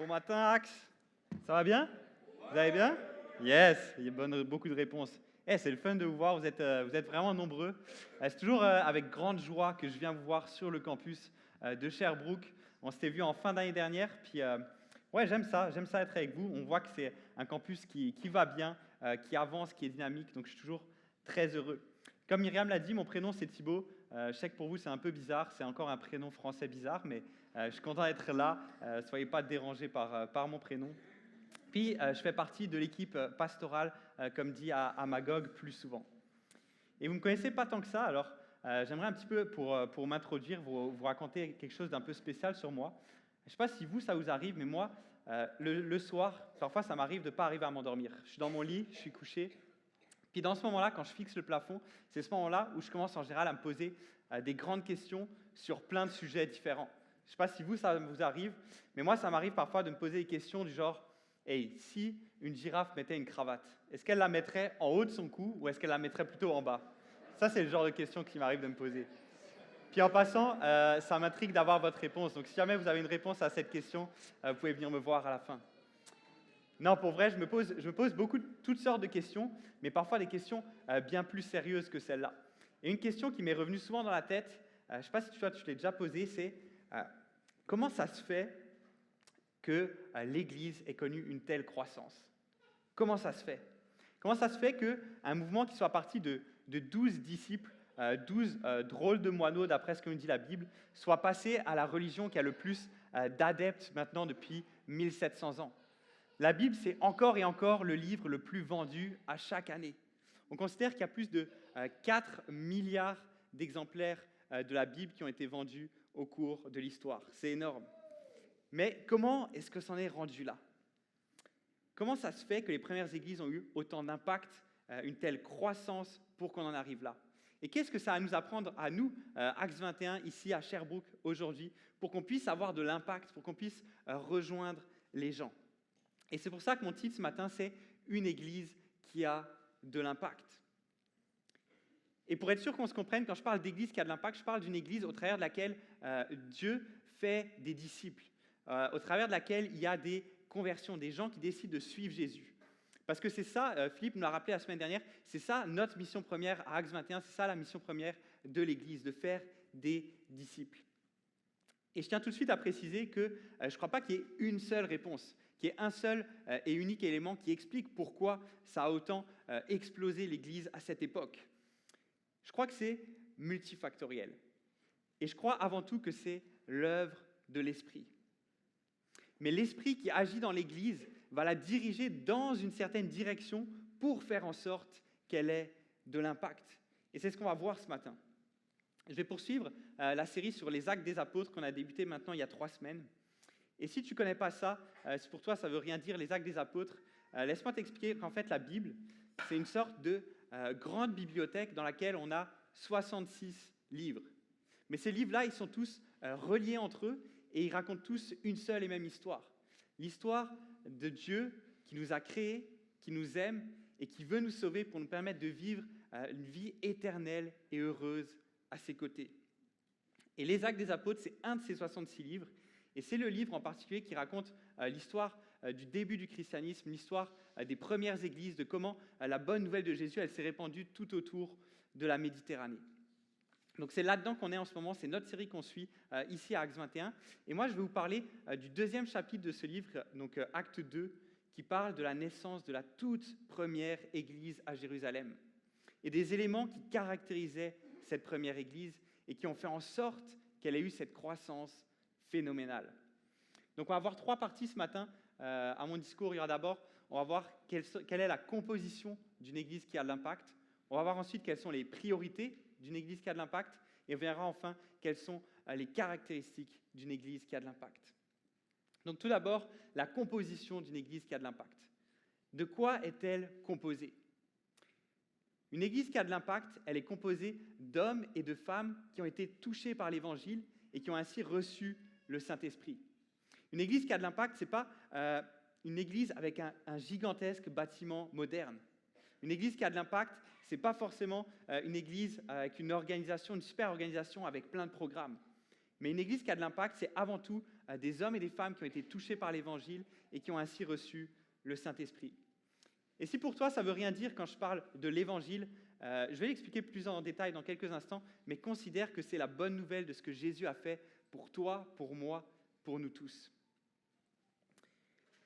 Bon matin, Axe. Ça va bien? Vous allez bien? Yes, il y a beaucoup de réponses. C'est le fun de vous voir, vous êtes vraiment nombreux. C'est toujours avec grande joie que je viens vous voir sur le campus de Sherbrooke. On s'était vu en fin d'année dernière, puis ouais, j'aime ça être avec vous. On voit que c'est un campus qui va bien, qui avance, qui est dynamique, donc je suis toujours très heureux. Comme Myriam l'a dit, mon prénom c'est Thibaut. Je sais que pour vous c'est un peu bizarre, c'est encore un prénom français bizarre, mais je suis content d'être là. Soyez pas dérangés par mon prénom. Puis, je fais partie de l'équipe pastorale, comme dit à Magog, plus souvent. Et vous ne me connaissez pas tant que ça, alors j'aimerais un petit peu, pour m'introduire, vous raconter quelque chose d'un peu spécial sur moi. Je ne sais pas si vous, ça vous arrive, mais moi, le soir, parfois, ça m'arrive de ne pas arriver à m'endormir. Je suis dans mon lit, je suis couché, puis dans ce moment-là, quand je fixe le plafond, c'est ce moment-là où je commence en général à me poser des grandes questions sur plein de sujets différents. Je ne sais pas si vous, ça vous arrive, mais moi, ça m'arrive parfois de me poser des questions du genre, hey, si une girafe mettait une cravate, est-ce qu'elle la mettrait en haut de son cou ou est-ce qu'elle la mettrait plutôt en bas? Ça, c'est le genre de questions qui m'arrive de me poser. Puis en passant, ça m'intrigue d'avoir votre réponse. Donc si jamais vous avez une réponse à cette question, vous pouvez venir me voir à la fin. Non, pour vrai, je me pose toutes sortes de questions, mais parfois des questions bien plus sérieuses que celle-là. Et une question qui m'est revenue souvent dans la tête, je ne sais pas si toi tu l'as déjà posée, c'est euh, comment ça se fait que l'Église ait connu une telle croissance? Comment ça se fait? Comment ça se fait qu'un mouvement qui soit parti de 12 disciples, 12 drôles de moineaux, d'après ce que nous dit la Bible, soit passé à la religion qui a le plus d'adeptes maintenant depuis 1700 ans? La Bible, c'est encore et encore le livre le plus vendu à chaque année. On considère qu'il y a plus de 4 milliards d'exemplaires de la Bible qui ont été vendus au cours de l'histoire. C'est énorme. Mais comment est-ce que c'en est rendu là? Comment ça se fait que les premières églises ont eu autant d'impact, une telle croissance pour qu'on en arrive là? Et qu'est-ce que ça a à nous apprendre à nous, Axe 21, ici à Sherbrooke, aujourd'hui, pour qu'on puisse avoir de l'impact, pour qu'on puisse rejoindre les gens? Et c'est pour ça que mon titre ce matin, c'est « Une église qui a de l'impact ». Et pour être sûr qu'on se comprenne, quand je parle d'église qui a de l'impact, je parle d'une église au travers de laquelle Dieu fait des disciples, au travers de laquelle il y a des conversions, des gens qui décident de suivre Jésus. Parce que c'est ça, Philippe nous l'a rappelé la semaine dernière, c'est ça notre mission première à Acts 21, c'est ça la mission première de l'église, de faire des disciples. Et je tiens tout de suite à préciser que je ne crois pas qu'il y ait une seule réponse, qu'il y ait un seul et unique élément qui explique pourquoi ça a autant explosé l'Église à cette époque. Je crois que c'est multifactoriel. Et je crois avant tout que c'est l'œuvre de l'Esprit. Mais l'Esprit qui agit dans l'Église va la diriger dans une certaine direction pour faire en sorte qu'elle ait de l'impact. Et c'est ce qu'on va voir ce matin. Je vais poursuivre la série sur les actes des apôtres qu'on a débuté maintenant il y a 3 semaines. Et si tu ne connais pas ça, pour toi ça ne veut rien dire, les actes des apôtres, laisse-moi t'expliquer qu'en fait la Bible, c'est une sorte de grande bibliothèque dans laquelle on a 66 livres. Mais ces livres-là, ils sont tous reliés entre eux et ils racontent tous une seule et même histoire. L'histoire de Dieu qui nous a créés, qui nous aime et qui veut nous sauver pour nous permettre de vivre une vie éternelle et heureuse à ses côtés. Et les Actes des Apôtres, c'est un de ces 66 livres, et c'est le livre en particulier qui raconte l'histoire du début du christianisme, l'histoire des premières églises, de comment la bonne nouvelle de Jésus, elle s'est répandue tout autour de la Méditerranée. Donc c'est là-dedans qu'on est en ce moment, c'est notre série qu'on suit ici à Actes 21, et moi je vais vous parler du deuxième chapitre de ce livre, donc Acte 2, qui parle de la naissance de la toute première église à Jérusalem, et des éléments qui caractérisaient cette première église et qui ont fait en sorte qu'elle ait eu cette croissance phénoménale. Donc on va voir 3 parties ce matin à mon discours. Il y aura d'abord, on va voir quelle est la composition d'une église qui a de l'impact. On va voir ensuite quelles sont les priorités d'une église qui a de l'impact. Et on verra enfin quelles sont les caractéristiques d'une église qui a de l'impact. Donc tout d'abord, la composition d'une église qui a de l'impact. De quoi est-elle composée? Une église qui a de l'impact, elle est composée d'hommes et de femmes qui ont été touchés par l'Évangile et qui ont ainsi reçu le Saint-Esprit. Une église qui a de l'impact, ce n'est pas une église avec un gigantesque bâtiment moderne. Une église qui a de l'impact, ce n'est pas forcément une église avec une organisation, une super organisation avec plein de programmes. Mais une église qui a de l'impact, c'est avant tout des hommes et des femmes qui ont été touchés par l'Évangile et qui ont ainsi reçu le Saint-Esprit. Et si pour toi, ça ne veut rien dire quand je parle de l'Évangile, je vais l'expliquer plus en détail dans quelques instants, mais considère que c'est la bonne nouvelle de ce que Jésus a fait pour toi, pour moi, pour nous tous.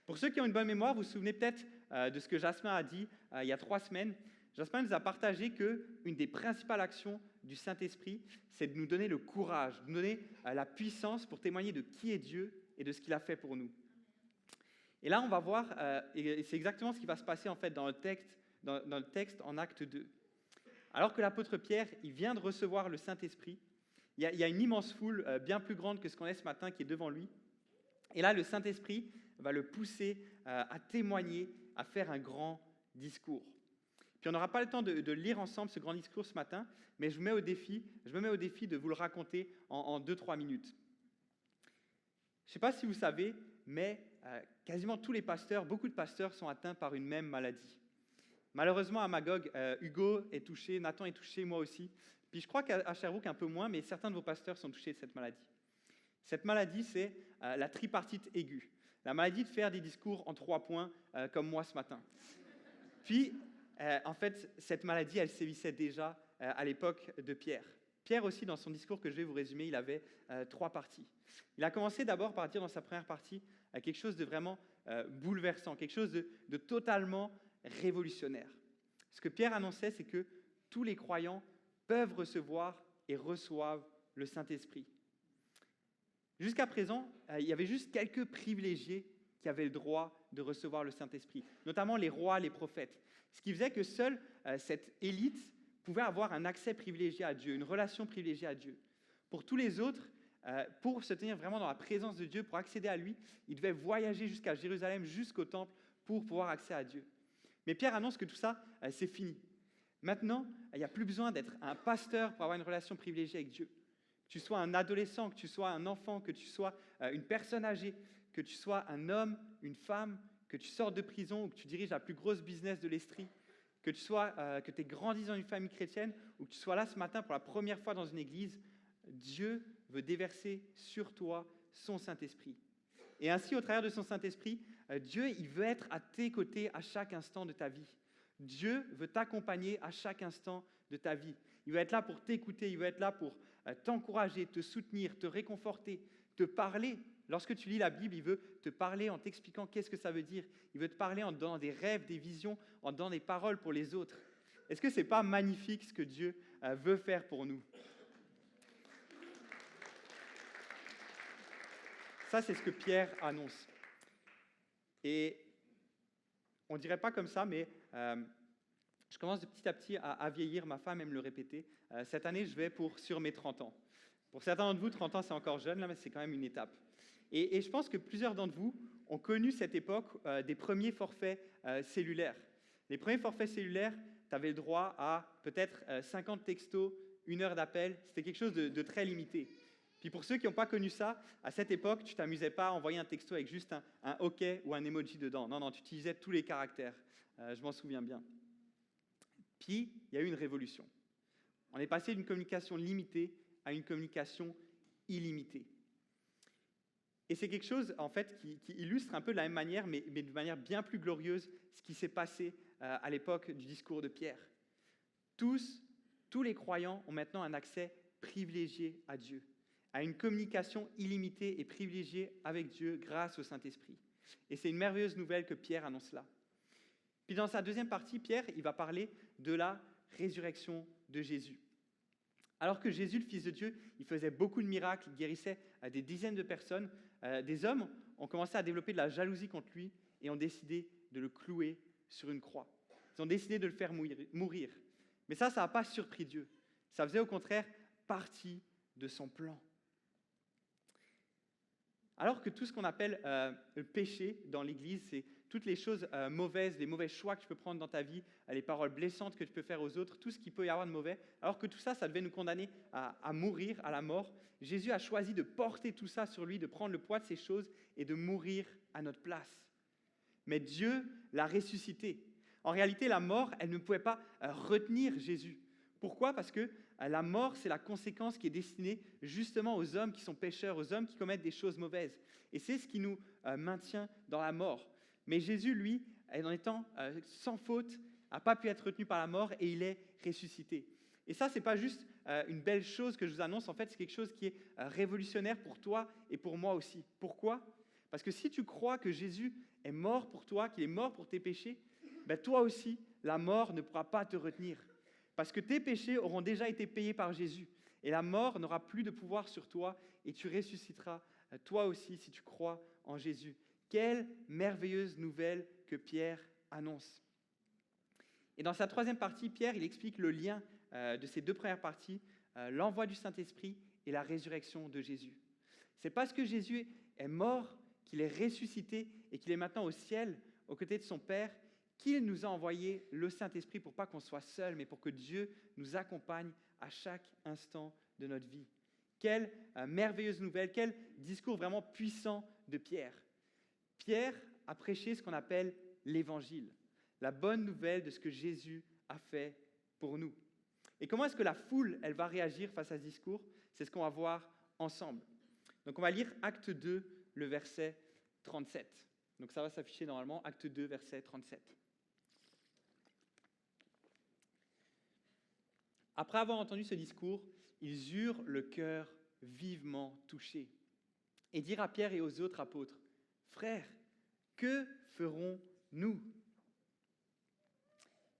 Pour ceux qui ont une bonne mémoire, vous vous souvenez peut-être de ce que Jasmin a dit il y a 3 semaines. Jasmin nous a partagé qu'une des principales actions du Saint-Esprit, c'est de nous donner le courage, de nous donner la puissance pour témoigner de qui est Dieu et de ce qu'il a fait pour nous. Et là, on va voir, et c'est exactement ce qui va se passer en fait dans le texte en Acte 2. Alors que l'apôtre Pierre, il vient de recevoir le Saint-Esprit, il y a une immense foule, bien plus grande que ce qu'on est ce matin, qui est devant lui. Et là, le Saint-Esprit va le pousser à témoigner, à faire un grand discours. Puis on n'aura pas le temps de lire ensemble ce grand discours ce matin, mais je me mets au défi de vous le raconter en 2-3 minutes. Je ne sais pas si vous savez, mais quasiment tous les pasteurs, beaucoup de pasteurs sont atteints par une même maladie. Malheureusement, à Magog, Hugo est touché, Nathan est touché, moi aussi. Puis je crois qu'à Sherbrooke, un peu moins, mais certains de vos pasteurs sont touchés de cette maladie. Cette maladie, c'est la tripartite aiguë. La maladie de faire des discours en 3 points, comme moi ce matin. Puis, en fait, cette maladie, elle sévissait déjà à l'époque de Pierre. Pierre aussi, dans son discours que je vais vous résumer, il avait 3 parties. Il a commencé d'abord par dire dans sa première partie quelque chose de vraiment bouleversant, quelque chose de totalement révolutionnaire. Ce que Pierre annonçait, c'est que tous les croyants peuvent recevoir et reçoivent le Saint-Esprit. Jusqu'à présent, il y avait juste quelques privilégiés qui avaient le droit de recevoir le Saint-Esprit, notamment les rois, les prophètes. Ce qui faisait que seule cette élite pouvait avoir un accès privilégié à Dieu, une relation privilégiée à Dieu. Pour tous les autres, pour se tenir vraiment dans la présence de Dieu, pour accéder à lui, ils devaient voyager jusqu'à Jérusalem, jusqu'au temple, pour pouvoir accéder à Dieu. Mais Pierre annonce que tout ça, c'est fini. Maintenant, il n'y a plus besoin d'être un pasteur pour avoir une relation privilégiée avec Dieu. Que tu sois un adolescent, que tu sois un enfant, que tu sois une personne âgée, que tu sois un homme, une femme, que tu sortes de prison ou que tu diriges la plus grosse business de l'Estrie, que tu aies grandi dans une famille chrétienne ou que tu sois là ce matin pour la première fois dans une église, Dieu veut déverser sur toi son Saint-Esprit. Et ainsi, au travers de son Saint-Esprit, Dieu il veut être à tes côtés à chaque instant de ta vie. Dieu veut t'accompagner à chaque instant de ta vie. Il veut être là pour t'écouter, il veut être là pour t'encourager, te soutenir, te réconforter, te parler. Lorsque tu lis la Bible, il veut te parler en t'expliquant qu'est-ce que ça veut dire. Il veut te parler en te donnant des rêves, des visions, en te donnant des paroles pour les autres. Est-ce que ce n'est pas magnifique ce que Dieu veut faire pour nous? Ça, c'est ce que Pierre annonce. Et on ne dirait pas comme ça, mais je commence de petit à petit à vieillir. Ma femme aime le répéter. Cette année, je vais sur mes 30 ans. Pour certains d'entre vous, 30 ans, c'est encore jeune, là, mais c'est quand même une étape. Et je pense que plusieurs d'entre vous ont connu cette époque des premiers forfaits cellulaires. Les premiers forfaits cellulaires, tu avais le droit à peut-être 50 textos, 1 heure d'appel. C'était quelque chose de très limité. Puis pour ceux qui n'ont pas connu ça, à cette époque, tu ne t'amusais pas à envoyer un texto avec juste un OK ou un emoji dedans. Non, tu utilisais tous les caractères. Je m'en souviens bien. Puis, il y a eu une révolution. On est passé d'une communication limitée à une communication illimitée. Et c'est quelque chose, en fait, qui illustre un peu de la même manière, mais de manière bien plus glorieuse, ce qui s'est passé à l'époque du discours de Pierre. Tous les croyants ont maintenant un accès privilégié à Dieu, à une communication illimitée et privilégiée avec Dieu grâce au Saint-Esprit. Et c'est une merveilleuse nouvelle que Pierre annonce là. Puis dans sa deuxième partie, Pierre, il va parler de la résurrection de Jésus. Alors que Jésus, le Fils de Dieu, il faisait beaucoup de miracles, il guérissait des dizaines de personnes, des hommes ont commencé à développer de la jalousie contre lui et ont décidé de le clouer sur une croix. Ils ont décidé de le faire mourir. Mais ça n'a pas surpris Dieu. Ça faisait au contraire partie de son plan. Alors que tout ce qu'on appelle le péché dans l'Église, c'est toutes les choses mauvaises, les mauvais choix que tu peux prendre dans ta vie, les paroles blessantes que tu peux faire aux autres, tout ce qu'il peut y avoir de mauvais, alors que tout ça, ça devait nous condamner à mourir, à la mort, Jésus a choisi de porter tout ça sur lui, de prendre le poids de ces choses et de mourir à notre place. Mais Dieu l'a ressuscité. En réalité, la mort, elle ne pouvait pas retenir Jésus. Pourquoi? Parce que la mort, c'est la conséquence qui est destinée justement aux hommes qui sont pécheurs, aux hommes qui commettent des choses mauvaises. Et c'est ce qui nous maintient dans la mort. Mais Jésus, lui, en étant sans faute, n'a pas pu être retenu par la mort et il est ressuscité. Et ça, ce n'est pas juste une belle chose que je vous annonce, en fait, c'est quelque chose qui est révolutionnaire pour toi et pour moi aussi. Pourquoi? Parce que si tu crois que Jésus est mort pour toi, qu'il est mort pour tes péchés, ben toi aussi, la mort ne pourra pas te retenir. Parce que tes péchés auront déjà été payés par Jésus. Et la mort n'aura plus de pouvoir sur toi et tu ressusciteras toi aussi si tu crois en Jésus. Quelle merveilleuse nouvelle que Pierre annonce. Et dans sa troisième partie, Pierre, il explique le lien de ces deux premières parties, l'envoi du Saint-Esprit et la résurrection de Jésus. C'est parce que Jésus est mort, qu'il est ressuscité et qu'il est maintenant au ciel, aux côtés de son Père, qu'il nous a envoyé le Saint-Esprit pour pas qu'on soit seul, mais pour que Dieu nous accompagne à chaque instant de notre vie. Quelle merveilleuse nouvelle, quel discours vraiment puissant de Pierre. Pierre a prêché ce qu'on appelle l'Évangile, la bonne nouvelle de ce que Jésus a fait pour nous. Et comment est-ce que la foule, elle va réagir face à ce discours? C'est ce qu'on va voir ensemble. Donc on va lire Acte 2, le verset 37. Donc ça va s'afficher normalement, Acte 2, verset 37. Après avoir entendu ce discours, ils eurent le cœur vivement touché et dirent à Pierre et aux autres apôtres, « Frères, que ferons-nous »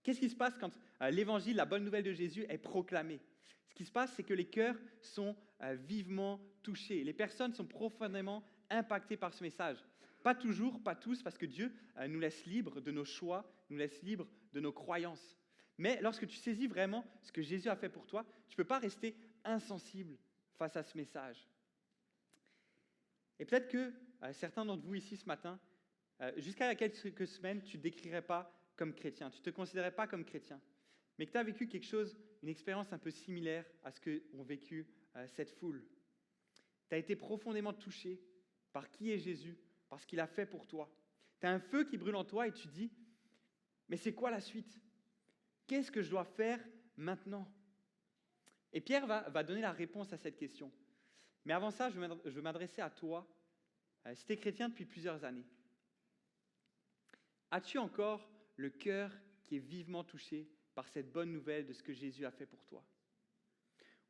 Qu'est-ce qui se passe quand l'évangile, la bonne nouvelle de Jésus, est proclamée? Ce qui se passe, c'est que les cœurs sont vivement touchés. Les personnes sont profondément impactées par ce message. Pas toujours, pas tous, parce que Dieu nous laisse libres de nos choix, nous laisse libres de nos croyances. Mais lorsque tu saisis vraiment ce que Jésus a fait pour toi, tu ne peux pas rester insensible face à ce message. Et peut-être que certains d'entre vous ici ce matin, jusqu'à il y a quelques semaines, tu ne te décrirais pas comme chrétien, tu ne te considérais pas comme chrétien, mais que tu as vécu quelque chose, une expérience un peu similaire à ce qu'ont vécu cette foule. Tu as été profondément touché par qui est Jésus, par ce qu'il a fait pour toi. Tu as un feu qui brûle en toi et tu dis, mais c'est quoi la suite? Qu'est-ce que je dois faire maintenant? Et Pierre va donner la réponse à cette question. Mais avant ça, je veux m'adresser à toi, si tu es chrétien depuis plusieurs années. As-tu encore le cœur qui est vivement touché par cette bonne nouvelle de ce que Jésus a fait pour toi?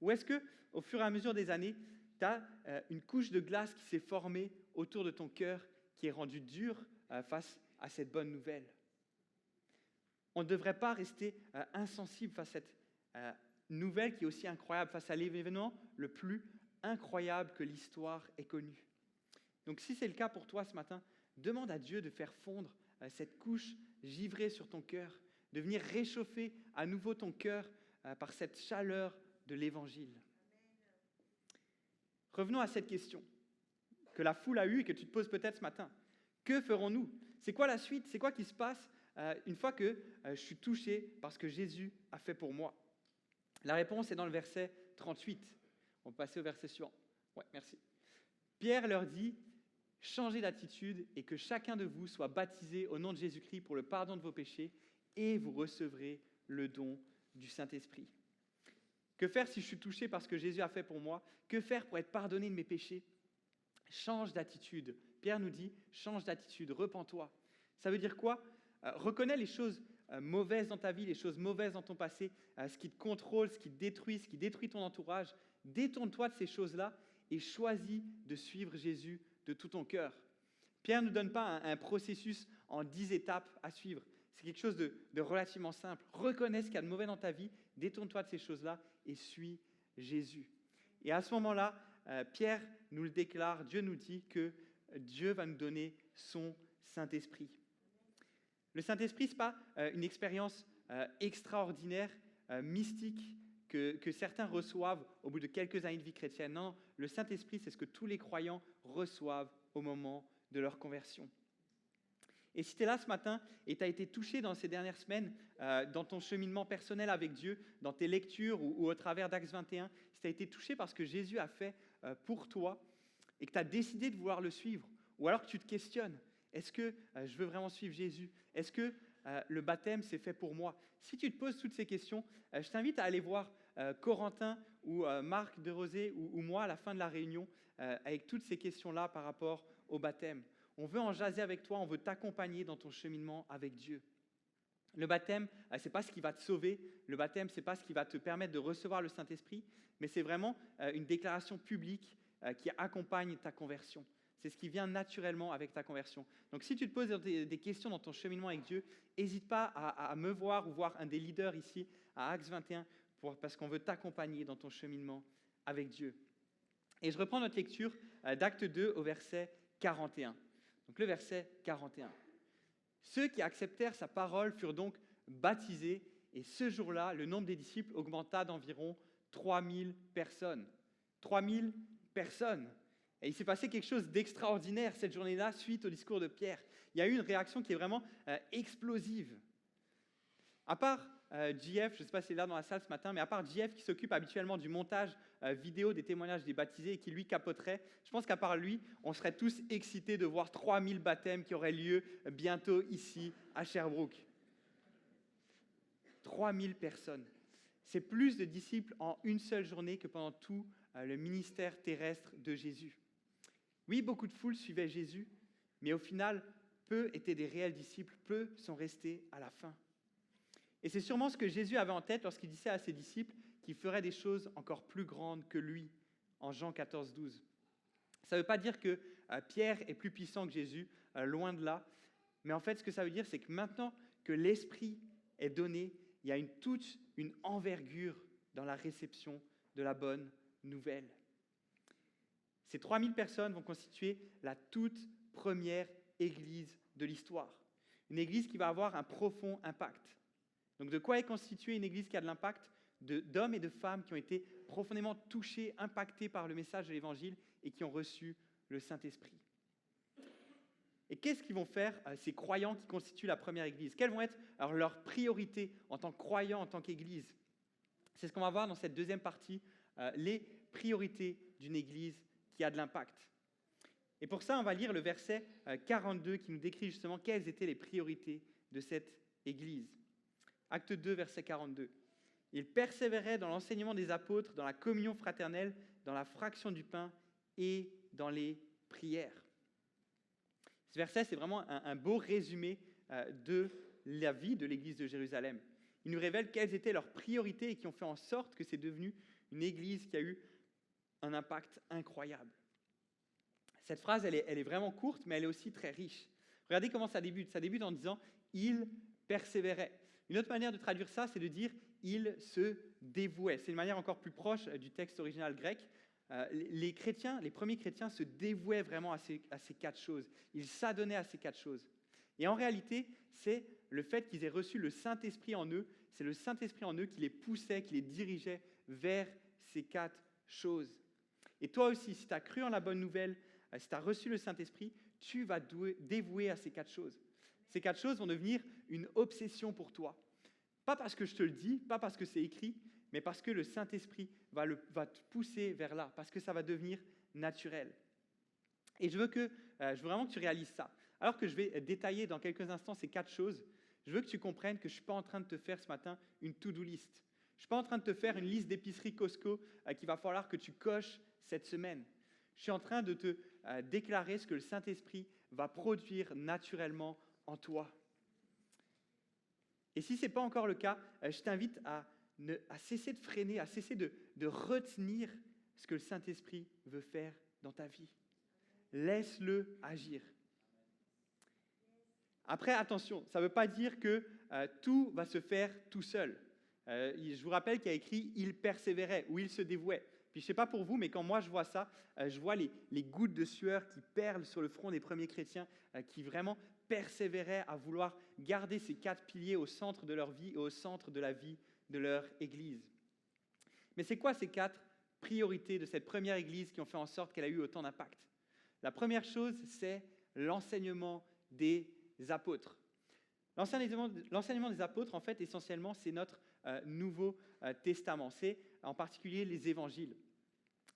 Ou est-ce que, au fur et à mesure des années, tu as une couche de glace qui s'est formée autour de ton cœur, qui est rendue dure face à cette bonne nouvelle? On ne devrait pas rester insensible face à cette nouvelle qui est aussi incroyable, face à l'événement le plus incroyable que l'histoire ait connu. Donc si c'est le cas pour toi ce matin, demande à Dieu de faire fondre cette couche givrée sur ton cœur, de venir réchauffer à nouveau ton cœur par cette chaleur de l'Évangile. Revenons à cette question que la foule a eue et que tu te poses peut-être ce matin. Que ferons-nous? C'est quoi la suite? C'est quoi qui se passe une fois que je suis touché par ce que Jésus a fait pour moi? La réponse est dans le verset 38. On peut passer au verset suivant. Ouais, merci. Pierre leur dit, « Changez d'attitude et que chacun de vous soit baptisé au nom de Jésus-Christ pour le pardon de vos péchés et vous recevrez le don du Saint-Esprit. » Que faire si je suis touché par ce que Jésus a fait pour moi? Que faire pour être pardonné de mes péchés? Change d'attitude. Pierre nous dit, change d'attitude, repens-toi. Ça veut dire quoi? Reconnais les choses mauvaises dans ta vie, les choses mauvaises dans ton passé, ce qui te contrôle, ce qui te détruit, ce qui détruit ton entourage. Détourne-toi de ces choses-là et choisis de suivre Jésus de tout ton cœur. Pierre ne nous donne pas un processus en 10 étapes à suivre. C'est quelque chose de relativement simple. Reconnais ce qu'il y a de mauvais dans ta vie, détourne-toi de ces choses-là et suis Jésus. Et à ce moment-là, Pierre nous le déclare, Dieu nous dit que Dieu va nous donner son Saint-Esprit. Le Saint-Esprit, ce n'est pas une expérience extraordinaire, mystique, que certains reçoivent au bout de quelques années de vie chrétienne. Non, le Saint-Esprit, c'est ce que tous les croyants reçoivent au moment de leur conversion. Et si tu es là ce matin et tu as été touché dans ces dernières semaines, dans ton cheminement personnel avec Dieu, dans tes lectures ou au travers d'Actes 21, si tu as été touché par ce que Jésus a fait pour toi et que tu as décidé de vouloir le suivre, ou alors que tu te questionnes, est-ce que je veux vraiment suivre Jésus? Est-ce que le baptême, c'est fait pour moi? Si tu te poses toutes ces questions, je t'invite à aller voir Corentin ou Marc de Rosé ou moi à la fin de la réunion avec toutes ces questions-là par rapport au baptême. On veut en jaser avec toi, on veut t'accompagner dans ton cheminement avec Dieu. Le baptême, ce n'est pas ce qui va te sauver. Le baptême, ce n'est pas ce qui va te permettre de recevoir le Saint-Esprit, mais c'est vraiment une déclaration publique qui accompagne ta conversion. C'est ce qui vient naturellement avec ta conversion. Donc si tu te poses des questions dans ton cheminement avec Dieu, n'hésite pas à me voir ou voir un des leaders ici à Acts 21, parce qu'on veut t'accompagner dans ton cheminement avec Dieu. Et je reprends notre lecture d'Acte 2 au verset 41. Donc le verset 41. Ceux qui acceptèrent sa parole furent donc baptisés, et ce jour-là, le nombre des disciples augmenta d'environ 3000 personnes. 3000 personnes. Et il s'est passé quelque chose d'extraordinaire cette journée-là suite au discours de Pierre. Il y a eu une réaction qui est vraiment explosive. À part JF, je ne sais pas s'il est là dans la salle ce matin, mais à part JF qui s'occupe habituellement du montage vidéo des témoignages des baptisés et qui lui capoterait, je pense qu'à part lui, on serait tous excités de voir 3000 baptêmes qui auraient lieu bientôt ici à Sherbrooke. 3000 personnes. C'est plus de disciples en une seule journée que pendant tout le ministère terrestre de Jésus. Oui, beaucoup de foules suivaient Jésus, mais au final, peu étaient des réels disciples, peu sont restés à la fin. Et c'est sûrement ce que Jésus avait en tête lorsqu'il disait à ses disciples qu'il ferait des choses encore plus grandes que lui, en Jean 14, 12. Ça ne veut pas dire que Pierre est plus puissant que Jésus, loin de là, mais en fait, ce que ça veut dire, c'est que maintenant que l'Esprit est donné, il y a toute une envergure dans la réception de la bonne nouvelle. Ces 3000 personnes vont constituer la toute première église de l'histoire. Une église qui va avoir un profond impact. Donc de quoi est constituée une église qui a de l'impact? D'hommes et de femmes qui ont été profondément touchés, impactés par le message de l'Évangile et qui ont reçu le Saint-Esprit. Et qu'est-ce qu'ils vont faire, ces croyants qui constituent la première église? Quelles vont être alors leurs priorités en tant que croyants, en tant qu'église? C'est ce qu'on va voir dans cette deuxième partie, les priorités d'une église qui a de l'impact. Et pour ça, on va lire le verset 42 qui nous décrit justement quelles étaient les priorités de cette église. Acte 2, verset 42. Ils persévéraient dans l'enseignement des apôtres, dans la communion fraternelle, dans la fraction du pain et dans les prières. Ce verset, c'est vraiment un beau résumé de la vie de l'église de Jérusalem. Il nous révèle quelles étaient leurs priorités et qui ont fait en sorte que c'est devenu une église qui a eu un impact incroyable. Cette phrase, elle est vraiment courte, mais elle est aussi très riche. Regardez comment ça débute. Ça débute en disant « ils persévéraient ». Une autre manière de traduire ça, c'est de dire « ils se dévouaient ». C'est une manière encore plus proche du texte original grec. Les premiers chrétiens se dévouaient vraiment à ces quatre choses. Ils s'adonnaient à ces quatre choses. Et en réalité, c'est le fait qu'ils aient reçu le Saint-Esprit en eux, c'est le Saint-Esprit en eux qui les poussait, qui les dirigeait vers ces quatre choses. Et toi aussi, si tu as cru en la bonne nouvelle, si tu as reçu le Saint-Esprit, tu vas dévouer à ces quatre choses. Ces quatre choses vont devenir une obsession pour toi. Pas parce que je te le dis, pas parce que c'est écrit, mais parce que le Saint-Esprit va te pousser vers là, parce que ça va devenir naturel. Et je veux vraiment que tu réalises ça. Alors que je vais détailler dans quelques instants ces quatre choses, je veux que tu comprennes que je ne suis pas en train de te faire ce matin une to-do list. Je ne suis pas en train de te faire une liste d'épicerie Costco qu'il va falloir que tu coches cette semaine. Je suis en train de te déclarer ce que le Saint-Esprit va produire naturellement en toi. Et si ce n'est pas encore le cas, je t'invite à cesser de freiner, à cesser de retenir ce que le Saint-Esprit veut faire dans ta vie. Laisse-le agir. Après, attention, ça ne veut pas dire que tout va se faire tout seul. Je vous rappelle qu'il y a écrit « il persévérait » ou « il se dévouait ». Puis je ne sais pas pour vous, mais quand moi je vois ça, je vois les gouttes de sueur qui perlent sur le front des premiers chrétiens qui vraiment persévéraient à vouloir garder ces quatre piliers au centre de leur vie et au centre de la vie de leur Église. Mais c'est quoi ces quatre priorités de cette première Église qui ont fait en sorte qu'elle a eu autant d'impact? La première chose, c'est l'enseignement des apôtres. L'enseignement des apôtres, en fait, essentiellement, c'est notre Nouveau Testament. C'est en particulier les évangiles.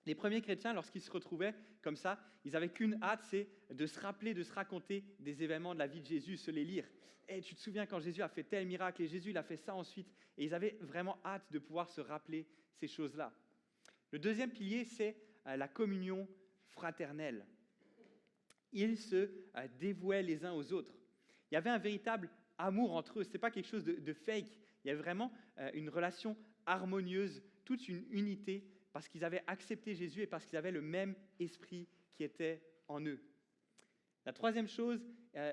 Les premiers chrétiens, lorsqu'ils se retrouvaient comme ça, ils n'avaient qu'une hâte, c'est de se rappeler, de se raconter des événements de la vie de Jésus, se les lire. Et tu te souviens quand Jésus a fait tel miracle et Jésus il a fait ça ensuite. Et ils avaient vraiment hâte de pouvoir se rappeler ces choses-là. Le deuxième pilier, c'est la communion fraternelle. Ils se dévouaient les uns aux autres. Il y avait un véritable amour entre eux. Ce n'était pas quelque chose de fake. Il y avait vraiment une relation harmonieuse, toute une unité, parce qu'ils avaient accepté Jésus et parce qu'ils avaient le même esprit qui était en eux. La troisième chose,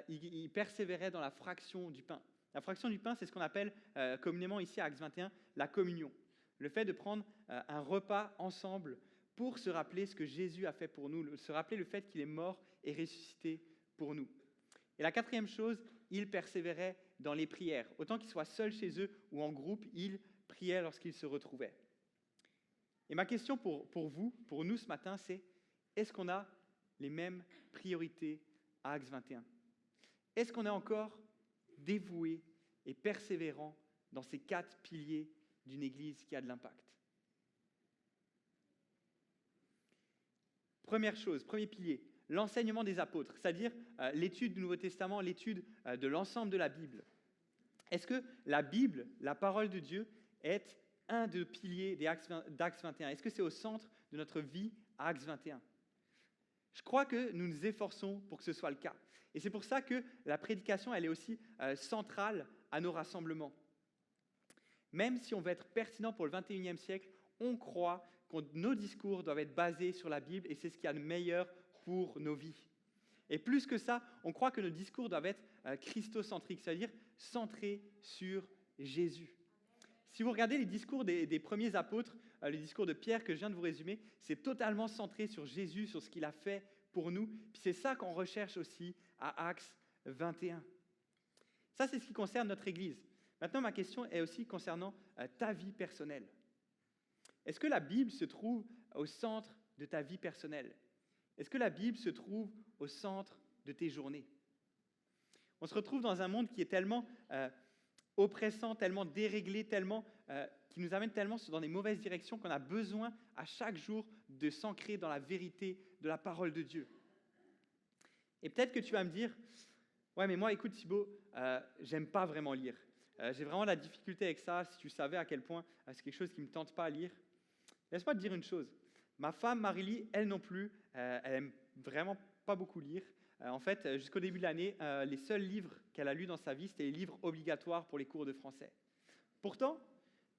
ils persévéraient dans la fraction du pain. La fraction du pain, c'est ce qu'on appelle communément ici à Actes 21, la communion. Le fait de prendre un repas ensemble pour se rappeler ce que Jésus a fait pour nous, se rappeler le fait qu'il est mort et ressuscité pour nous. Et la quatrième chose, ils persévéraient dans les prières. Autant qu'ils soient seuls chez eux ou en groupe, ils priaient lorsqu'ils se retrouvaient. Et ma question pour vous, pour nous ce matin, c'est est-ce qu'on a les mêmes priorités à Actes 21 ? Est-ce qu'on est encore dévoué et persévérant dans ces 4 piliers d'une Église qui a de l'impact ? Première chose, premier pilier, l'enseignement des apôtres, c'est-à-dire l'étude du Nouveau Testament, l'étude de l'ensemble de la Bible. Est-ce que la Bible, la parole de Dieu, est un des piliers d'Actes 21 ? Est-ce que c'est au centre de notre vie à Actes 21 ? Je crois que nous nous efforçons pour que ce soit le cas. Et c'est pour ça que la prédication, elle est aussi centrale à nos rassemblements. Même si on veut être pertinent pour le 21e siècle, on croit que nos discours doivent être basés sur la Bible et c'est ce qu'il y a de meilleur pour nos vies. Et plus que ça, on croit que nos discours doivent être christocentriques, c'est-à-dire centrés sur Jésus. Si vous regardez les discours des premiers apôtres, le discours de Pierre que je viens de vous résumer, c'est totalement centré sur Jésus, sur ce qu'il a fait pour nous. Puis c'est ça qu'on recherche aussi à Actes 21. Ça, c'est ce qui concerne notre Église. Maintenant, ma question est aussi concernant ta vie personnelle. Est-ce que la Bible se trouve au centre de ta vie personnelle ? Est-ce que la Bible se trouve au centre de tes journées ? On se retrouve dans un monde qui est tellement oppressant, tellement déréglé, qui nous amène tellement dans des mauvaises directions qu'on a besoin à chaque jour de s'ancrer dans la vérité de la parole de Dieu. Et peut-être que tu vas me dire, ouais mais moi écoute Thibaut, j'aime pas vraiment lire. J'ai vraiment de la difficulté avec ça, si tu savais à quel point c'est quelque chose qui ne me tente pas à lire. Laisse-moi te dire une chose, ma femme Marie-Lie, elle non plus, elle aime vraiment pas beaucoup lire. En fait, jusqu'au début de l'année, les seuls livres qu'elle a lus dans sa vie, c'était les livres obligatoires pour les cours de français. Pourtant,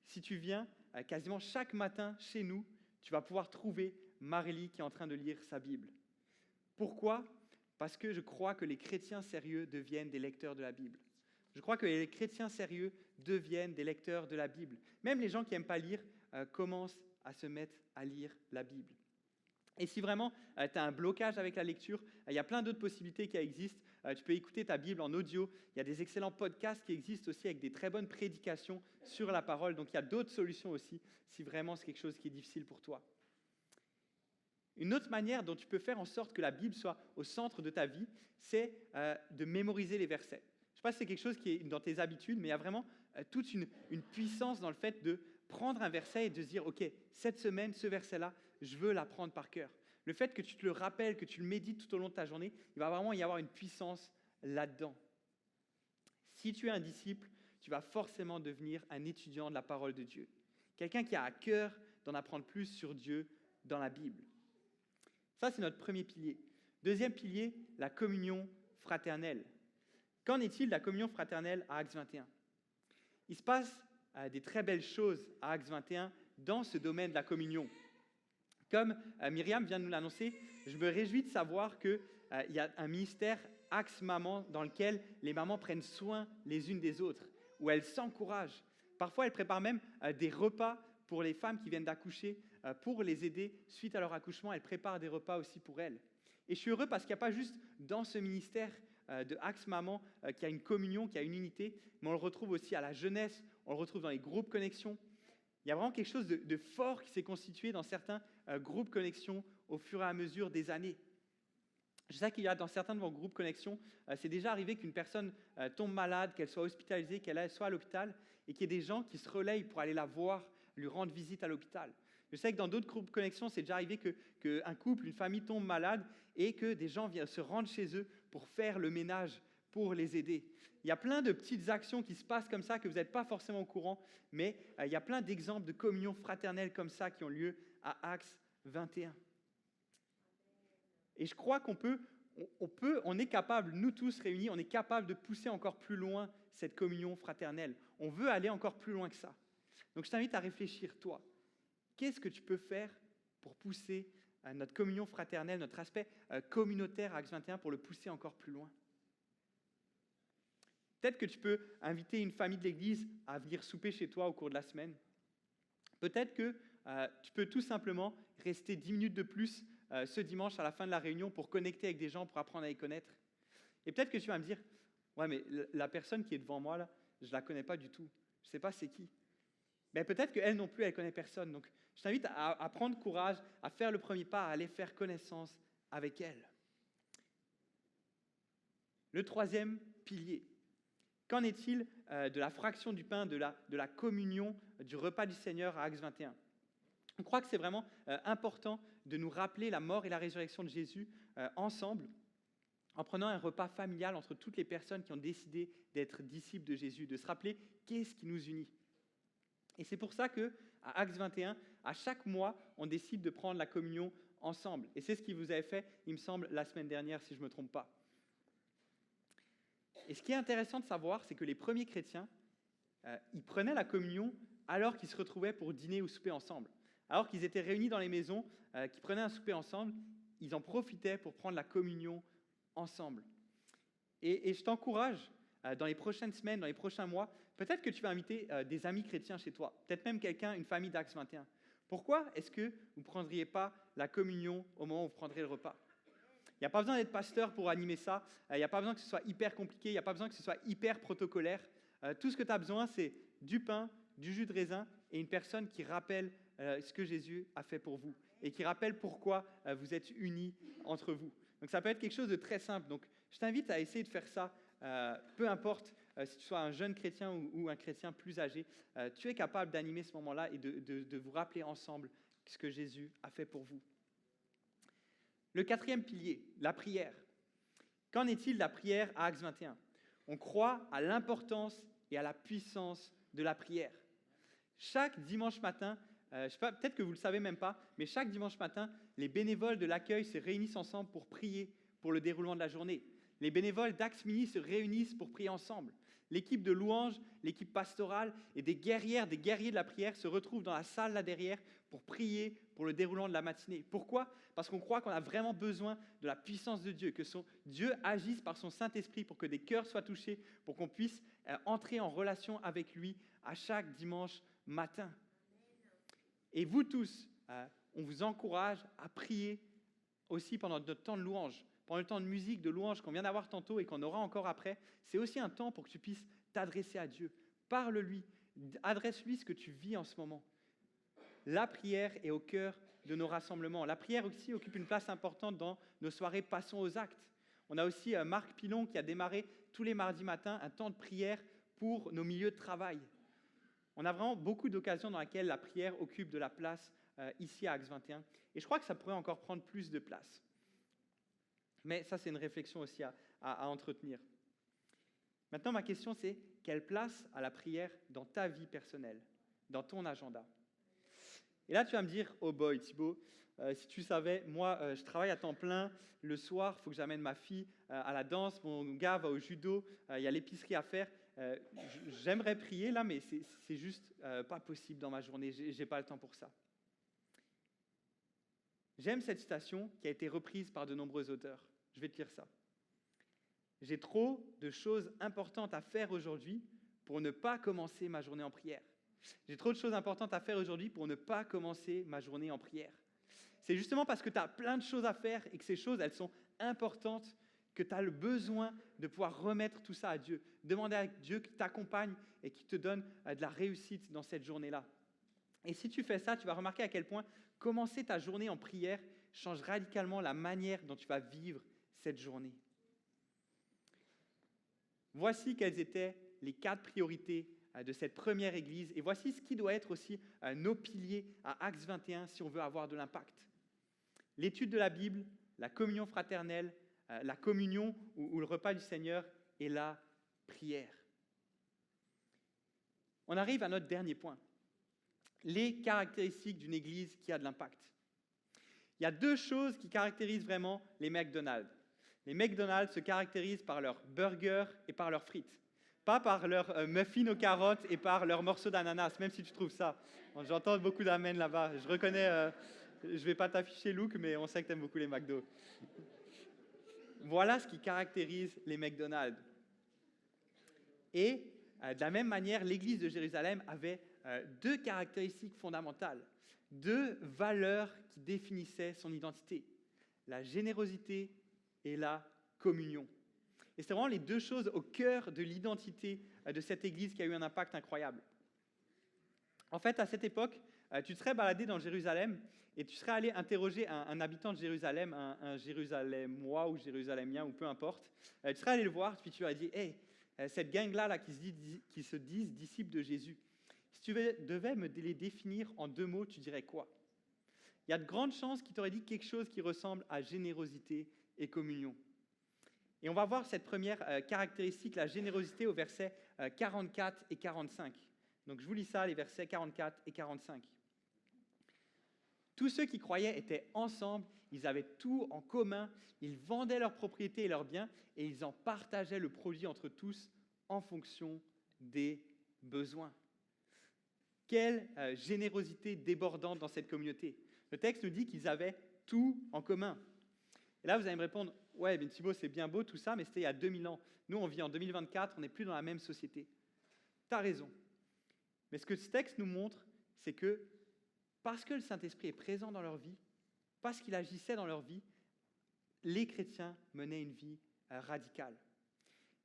si tu viens quasiment chaque matin chez nous, tu vas pouvoir trouver Marie-Lie qui est en train de lire sa Bible. Pourquoi ? Parce que je crois que les chrétiens sérieux deviennent des lecteurs de la Bible. Je crois que les chrétiens sérieux deviennent des lecteurs de la Bible. Même les gens qui n'aiment pas lire commencent à se mettre à lire la Bible. Et si vraiment tu as un blocage avec la lecture, il y a plein d'autres possibilités qui existent. Tu peux écouter ta Bible en audio. Il y a des excellents podcasts qui existent aussi avec des très bonnes prédications sur la parole. Donc il y a d'autres solutions aussi si vraiment c'est quelque chose qui est difficile pour toi. Une autre manière dont tu peux faire en sorte que la Bible soit au centre de ta vie, c'est de mémoriser les versets. Je ne sais pas si c'est quelque chose qui est dans tes habitudes, mais il y a vraiment toute une puissance dans le fait de prendre un verset et de se dire, OK, cette semaine, ce verset-là, je veux l'apprendre par cœur. Le fait que tu te le rappelles, que tu le médites tout au long de ta journée, il va vraiment y avoir une puissance là-dedans. Si tu es un disciple, tu vas forcément devenir un étudiant de la parole de Dieu. Quelqu'un qui a à cœur d'en apprendre plus sur Dieu dans la Bible. Ça, c'est notre premier pilier. Deuxième pilier, la communion fraternelle. Qu'en est-il de la communion fraternelle à Actes 21 ? Il se passe des très belles choses à Actes 21 dans ce domaine de la communion. Comme Myriam vient de nous l'annoncer, je me réjouis de savoir qu'il y a un ministère Axe Maman dans lequel les mamans prennent soin les unes des autres, où elles s'encouragent. Parfois, elles préparent même des repas pour les femmes qui viennent d'accoucher, pour les aider suite à leur accouchement. Elles préparent des repas aussi pour elles. Et je suis heureux parce qu'il n'y a pas juste dans ce ministère de Axe Maman qui a une communion, qui a une unité, mais on le retrouve aussi à la jeunesse, on le retrouve dans les groupes connexion. Il y a vraiment quelque chose de fort qui s'est constitué dans certains groupes connexion au fur et à mesure des années. Je sais qu'il y a dans certains de vos groupes connexion, c'est déjà arrivé qu'une personne tombe malade, qu'elle soit hospitalisée, qu'elle soit à l'hôpital, et qu'il y ait des gens qui se relayent pour aller la voir, lui rendre visite à l'hôpital. Je sais que dans d'autres groupes connexion, c'est déjà arrivé qu'un couple, une famille tombe malade et que des gens viennent se rendre chez eux pour faire le ménage, pour les aider. Il y a plein de petites actions qui se passent comme ça que vous n'êtes pas forcément au courant, mais il y a plein d'exemples de communion fraternelle comme ça qui ont lieu à Acts 21. Et je crois on est capable, nous tous réunis, on est capable de pousser encore plus loin cette communion fraternelle. On veut aller encore plus loin que ça. Donc je t'invite à réfléchir, toi. Qu'est-ce que tu peux faire pour pousser notre communion fraternelle, notre aspect communautaire à Acts 21 pour le pousser encore plus loin? Peut-être que tu peux inviter une famille de l'Église à venir souper chez toi au cours de la semaine. Peut-être que tu peux tout simplement rester 10 minutes de plus ce dimanche à la fin de la réunion pour connecter avec des gens, pour apprendre à les connaître. Et peut-être que tu vas me dire, ouais, mais la personne qui est devant moi, là, je ne la connais pas du tout. Je ne sais pas c'est qui. Mais peut-être qu'elle non plus, elle ne connaît personne. Donc, je t'invite à prendre courage, à faire le premier pas, à aller faire connaissance avec elle. Le troisième pilier. Qu'en est-il de la fraction du pain, de la communion, du repas du Seigneur à Acts 21 ? On croit que c'est vraiment important de nous rappeler la mort et la résurrection de Jésus ensemble, en prenant un repas familial entre toutes les personnes qui ont décidé d'être disciples de Jésus, de se rappeler qu'est-ce qui nous unit. Et c'est pour ça qu'à Acts 21, à chaque mois, on décide de prendre la communion ensemble. Et c'est ce qui vous avait fait, il me semble, la semaine dernière, si je ne me trompe pas. Et ce qui est intéressant de savoir, c'est que les premiers chrétiens, ils prenaient la communion alors qu'ils se retrouvaient pour dîner ou souper ensemble. Alors qu'ils étaient réunis dans les maisons, qu'ils prenaient un souper ensemble, ils en profitaient pour prendre la communion ensemble. Et je t'encourage, dans les prochaines semaines, dans les prochains mois, peut-être que tu vas inviter des amis chrétiens chez toi, peut-être même quelqu'un, une famille d'Acts 21. Pourquoi est-ce que vous ne prendriez pas la communion au moment où vous prendrez le repas ? Il n'y a pas besoin d'être pasteur pour animer ça, il n'y a pas besoin que ce soit hyper compliqué, il n'y a pas besoin que ce soit hyper protocolaire. Tout ce que tu as besoin, c'est du pain, du jus de raisin et une personne qui rappelle ce que Jésus a fait pour vous et qui rappelle pourquoi vous êtes unis entre vous. Donc ça peut être quelque chose de très simple. Donc je t'invite à essayer de faire ça, peu importe si tu sois un jeune chrétien ou un chrétien plus âgé, tu es capable d'animer ce moment-là et de vous rappeler ensemble ce que Jésus a fait pour vous. Le quatrième pilier, la prière. Qu'en est-il de la prière à Acts 21 ? On croit à l'importance et à la puissance de la prière. Chaque dimanche matin, je sais pas, peut-être que vous ne le savez même pas, mais chaque dimanche matin, les bénévoles de l'accueil se réunissent ensemble pour prier pour le déroulement de la journée. Les bénévoles d'Acts Mini se réunissent pour prier ensemble. L'équipe de louanges, l'équipe pastorale et des guerriers de la prière se retrouvent dans la salle là derrière pour prier pour le déroulement de la matinée. Pourquoi ? Parce qu'on croit qu'on a vraiment besoin de la puissance de Dieu, que Dieu agisse par son Saint-Esprit pour que des cœurs soient touchés, pour qu'on puisse entrer en relation avec lui à chaque dimanche matin. Et vous tous, on vous encourage à prier aussi pendant notre temps de louange, pendant le temps de musique, de louange qu'on vient d'avoir tantôt et qu'on aura encore après. C'est aussi un temps pour que tu puisses t'adresser à Dieu. Parle-lui, adresse-lui ce que tu vis en ce moment. La prière est au cœur de nos rassemblements. La prière aussi occupe une place importante dans nos soirées Passons aux actes. On a aussi Marc Pilon qui a démarré tous les mardis matins un temps de prière pour nos milieux de travail. On a vraiment beaucoup d'occasions dans lesquelles la prière occupe de la place ici à Acts 21. Et je crois que ça pourrait encore prendre plus de place. Mais ça, c'est une réflexion aussi à entretenir. Maintenant, ma question, c'est quelle place a la prière dans ta vie personnelle, dans ton agenda ? Et là, tu vas me dire, oh boy, Thibaut, si tu savais, moi, je travaille à temps plein. Le soir, il faut que j'amène ma fille à la danse. Mon gars va au judo. Il y a l'épicerie à faire. J'aimerais prier, là, mais c'est juste pas possible dans ma journée. Je n'ai pas le temps pour ça. J'aime cette citation qui a été reprise par de nombreux auteurs. Je vais te lire ça. J'ai trop de choses importantes à faire aujourd'hui pour ne pas commencer ma journée en prière. J'ai trop de choses importantes à faire aujourd'hui pour ne pas commencer ma journée en prière. C'est justement parce que tu as plein de choses à faire et que ces choses, elles sont importantes que tu as le besoin de pouvoir remettre tout ça à Dieu. Demander à Dieu qui t'accompagne et qui te donne de la réussite dans cette journée-là. Et si tu fais ça, tu vas remarquer à quel point commencer ta journée en prière change radicalement la manière dont tu vas vivre cette journée. Voici quelles étaient les 4 priorités de cette première église. Et voici ce qui doit être aussi nos piliers à Actes 21 si on veut avoir de l'impact. L'étude de la Bible, la communion fraternelle, la communion ou le repas du Seigneur et la prière. On arrive à notre dernier point. Les caractéristiques d'une église qui a de l'impact. Il y a 2 choses qui caractérisent vraiment les McDonald's. Les McDonald's se caractérisent par leurs burgers et par leurs frites. Pas par leurs muffins aux carottes et par leurs morceaux d'ananas, même si tu trouves ça. J'entends beaucoup d'amen là-bas. Je reconnais, je ne vais pas t'afficher Luke, mais on sait que tu aimes beaucoup les McDo. Voilà ce qui caractérise les McDonald's. Et de la même manière, l'église de Jérusalem avait 2 caractéristiques fondamentales, 2 valeurs qui définissaient son identité, la générosité et la communion. Et c'est vraiment les 2 choses au cœur de l'identité de cette église qui a eu un impact incroyable. En fait, à cette époque, tu te serais baladé dans Jérusalem et tu serais allé interroger un habitant de Jérusalem, un Jérusalémois ou Jérusalémien ou peu importe. Tu serais allé le voir, puis tu lui as dit « Hey, cette gang-là qui se disent disciples de Jésus, si tu devais me les définir en 2 mots, tu dirais quoi ?» Il y a de grandes chances qu'il t'aurait dit quelque chose qui ressemble à générosité et communion. Et on va voir cette première caractéristique, la générosité, au versets 44 et 45. Donc je vous lis ça, les versets 44 et 45. Tous ceux qui croyaient étaient ensemble, ils avaient tout en commun, ils vendaient leurs propriétés et leurs biens, et ils en partageaient le produit entre tous en fonction des besoins. Quelle générosité débordante dans cette communauté. Le texte nous dit qu'ils avaient tout en commun. Et là, vous allez me répondre, ouais, Ben Thibaut, c'est bien beau tout ça, mais c'était il y a 2000 ans. Nous, on vit en 2024, on n'est plus dans la même société. Tu as raison. Mais ce que ce texte nous montre, c'est que parce que le Saint-Esprit est présent dans leur vie, parce qu'il agissait dans leur vie, les chrétiens menaient une vie radicale.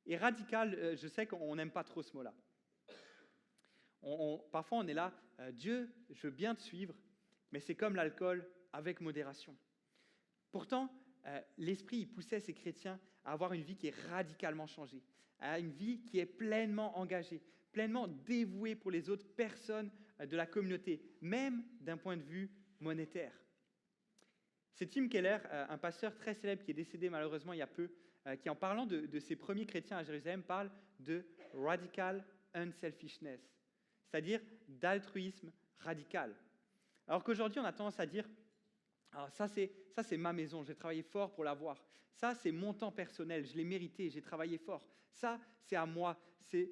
Et radicale, je sais qu'on n'aime pas trop ce mot-là. Parfois, on est là, Dieu, je veux bien te suivre, mais c'est comme l'alcool, avec modération. Pourtant, l'Esprit il poussait ces chrétiens à avoir une vie qui est radicalement changée, à une vie qui est pleinement engagée, pleinement dévouée pour les autres personnes de la communauté, même d'un point de vue monétaire. C'est Tim Keller, un pasteur très célèbre qui est décédé malheureusement il y a peu, qui en parlant de ses premiers chrétiens à Jérusalem parle de radical unselfishness, c'est-à-dire d'altruisme radical. Alors qu'aujourd'hui on a tendance à dire alors ça c'est ma maison, j'ai travaillé fort pour l'avoir. Ça c'est mon temps personnel, je l'ai mérité, j'ai travaillé fort. Ça c'est à moi, c'est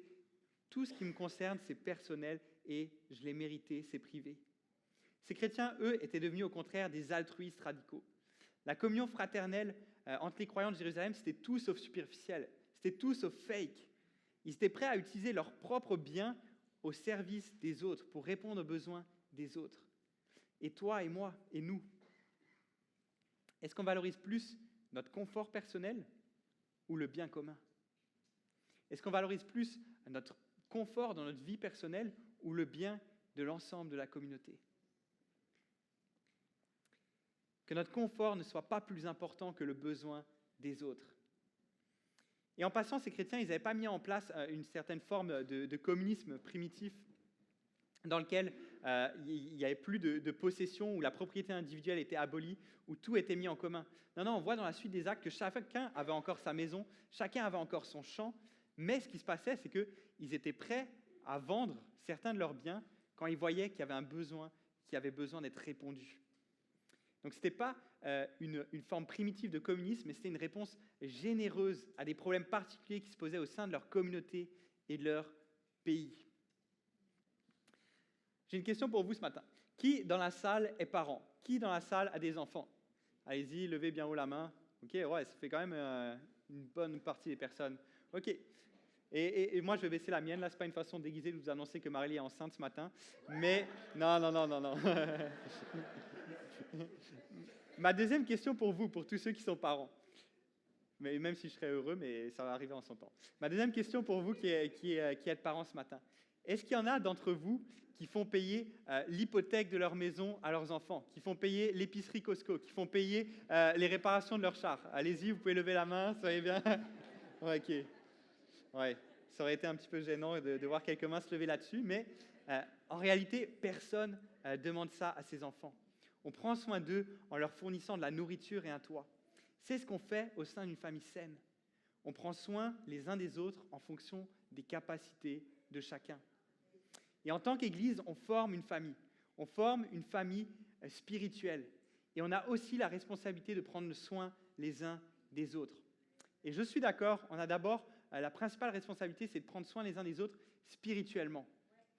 tout ce qui me concerne, c'est personnel et je l'ai mérité, c'est privé. Ces chrétiens, eux, étaient devenus au contraire des altruistes radicaux. La communion fraternelle entre les croyants de Jérusalem, c'était tout sauf superficiel, c'était tout sauf fake. Ils étaient prêts à utiliser leurs propres biens au service des autres, pour répondre aux besoins des autres. Et toi et moi et nous, est-ce qu'on valorise plus notre confort personnel ou le bien commun? Est-ce qu'on valorise plus notre confort dans notre vie personnelle ou le bien de l'ensemble de la communauté? Que notre confort ne soit pas plus important que le besoin des autres. Et en passant, ces chrétiens, ils n'avaient pas mis en place une certaine forme de communisme primitif dans lequel il n'y avait plus de possession, où la propriété individuelle était abolie, où tout était mis en commun. Non, on voit dans la suite des actes que chacun avait encore sa maison, chacun avait encore son champ, mais ce qui se passait, c'est qu'ils étaient prêts à vendre certains de leurs biens quand ils voyaient qu'il y avait un besoin qui avait besoin d'être répondu. Donc ce n'était pas une forme primitive de communisme, mais c'était une réponse généreuse à des problèmes particuliers qui se posaient au sein de leur communauté et de leur pays. J'ai une question pour vous ce matin. Qui dans la salle est parent? Qui dans la salle a des enfants? Allez-y, levez bien haut la main. Ok, ouais, ça fait quand même une bonne partie des personnes. Ok. Et moi, je vais baisser la mienne. Là, ce n'est pas une façon déguisée de vous annoncer que Marie est enceinte ce matin. Mais non. Ma deuxième question pour vous, pour tous ceux qui sont parents, mais même si je serais heureux, mais ça va arriver en son temps. Ma deuxième question pour vous qui êtes parents ce matin, est-ce qu'il y en a d'entre vous qui font payer l'hypothèque de leur maison à leurs enfants, qui font payer l'épicerie Costco, qui font payer les réparations de leur char? Allez-y, vous pouvez lever la main, soyez bien. Ouais, ok. Ouais, Ça aurait été un petit peu gênant de voir quelques mains se lever là-dessus, mais en réalité, personne demande ça à ses enfants. On prend soin d'eux en leur fournissant de la nourriture et un toit. C'est ce qu'on fait au sein d'une famille saine. On prend soin les uns des autres en fonction des capacités de chacun. Et en tant qu'Église, on forme une famille. On forme une famille spirituelle. Et on a aussi la responsabilité de prendre soin les uns des autres. Et je suis d'accord, on a d'abord, la principale responsabilité, c'est de prendre soin les uns des autres spirituellement.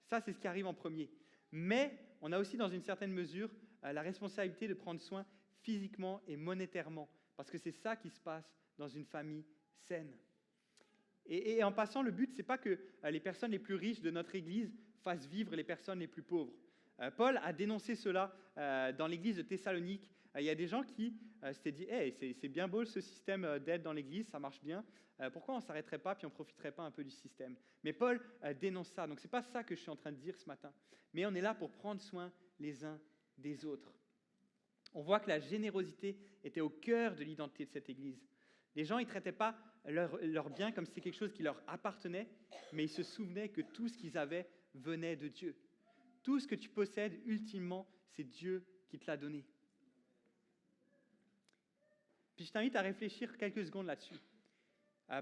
Ça, c'est ce qui arrive en premier. Mais on a aussi, dans une certaine mesure, la responsabilité de prendre soin physiquement et monétairement, parce que c'est ça qui se passe dans une famille saine. Et en passant, le but, ce n'est pas que les personnes les plus riches de notre Église fassent vivre les personnes les plus pauvres. Paul a dénoncé cela dans l'Église de Thessalonique. Il y a des gens qui s'étaient dit hey, « c'est bien beau ce système d'aide dans l'Église, ça marche bien. Pourquoi on ne s'arrêterait pas puis on ne profiterait pas un peu du système ?» Mais Paul dénonce ça. Donc, ce n'est pas ça que je suis en train de dire ce matin. Mais on est là pour prendre soin les uns des autres. On voit que la générosité était au cœur de l'identité de cette Église. Les gens, ils ne traitaient pas leurs biens comme si c'était quelque chose qui leur appartenait, mais ils se souvenaient que tout ce qu'ils avaient venait de Dieu. Tout ce que tu possèdes, ultimement, c'est Dieu qui te l'a donné. Puis je t'invite à réfléchir quelques secondes là-dessus.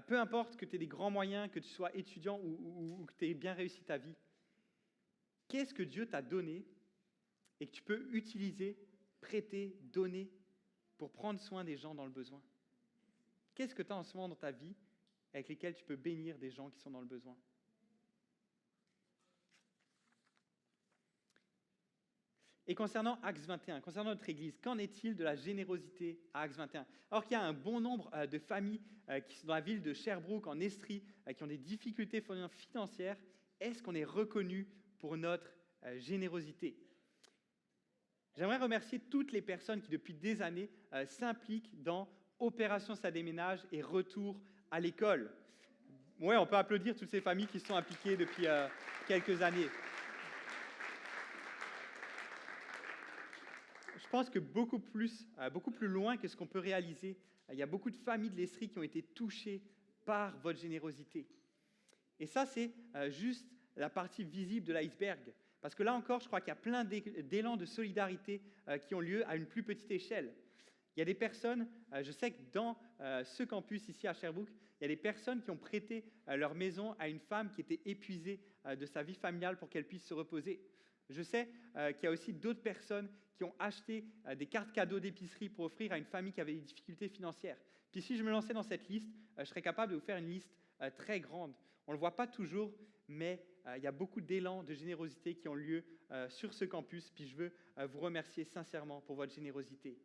Peu importe que tu aies des grands moyens, que tu sois étudiant ou que tu aies bien réussi ta vie, qu'est-ce que Dieu t'a donné et que tu peux utiliser, prêter, donner pour prendre soin des gens dans le besoin? Qu'est-ce que tu as en ce moment dans ta vie avec lesquels tu peux bénir des gens qui sont dans le besoin? Et concernant Acts 21, concernant notre Église, qu'en est-il de la générosité à Acts 21? Alors qu'il y a un bon nombre de familles qui sont dans la ville de Sherbrooke, en Estrie, qui ont des difficultés financières, est-ce qu'on est reconnu pour notre générosité? J'aimerais remercier toutes les personnes qui, depuis des années, s'impliquent dans Opération Ça déménage et Retour à l'école. Ouais, on peut applaudir toutes ces familles qui sont impliquées depuis quelques années. Je pense que beaucoup plus loin que ce qu'on peut réaliser, il y a beaucoup de familles de l'Estrie qui ont été touchées par votre générosité. Et ça, c'est juste la partie visible de l'iceberg. Parce que là encore, je crois qu'il y a plein d'élans de solidarité qui ont lieu à une plus petite échelle. Il y a des personnes, je sais que dans ce campus ici à Sherbrooke, il y a des personnes qui ont prêté leur maison à une femme qui était épuisée de sa vie familiale pour qu'elle puisse se reposer. Je sais qu'il y a aussi d'autres personnes qui ont acheté des cartes cadeaux d'épicerie pour offrir à une famille qui avait des difficultés financières. Puis si je me lançais dans cette liste, je serais capable de vous faire une liste très grande. On ne le voit pas toujours, mais il y a beaucoup d'élans de générosité qui ont lieu sur ce campus. Puis je veux vous remercier sincèrement pour votre générosité.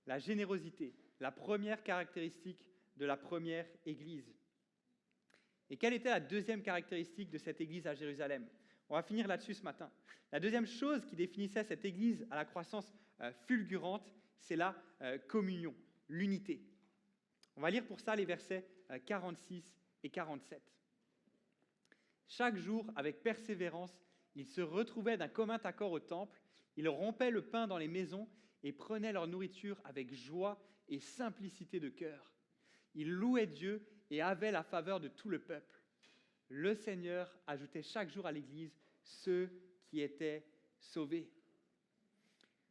La générosité, la première caractéristique de la première Église. Et quelle était la deuxième caractéristique de cette Église à Jérusalem? On va finir là-dessus ce matin. La deuxième chose qui définissait cette Église à la croissance fulgurante, c'est la communion, l'unité. On va lire pour ça les versets 46 et 47. Chaque jour, avec persévérance, ils se retrouvaient d'un commun accord au temple, ils rompaient le pain dans les maisons et prenaient leur nourriture avec joie et simplicité de cœur. Ils louaient Dieu et avaient la faveur de tout le peuple. Le Seigneur ajoutait chaque jour à l'Église ceux qui étaient sauvés.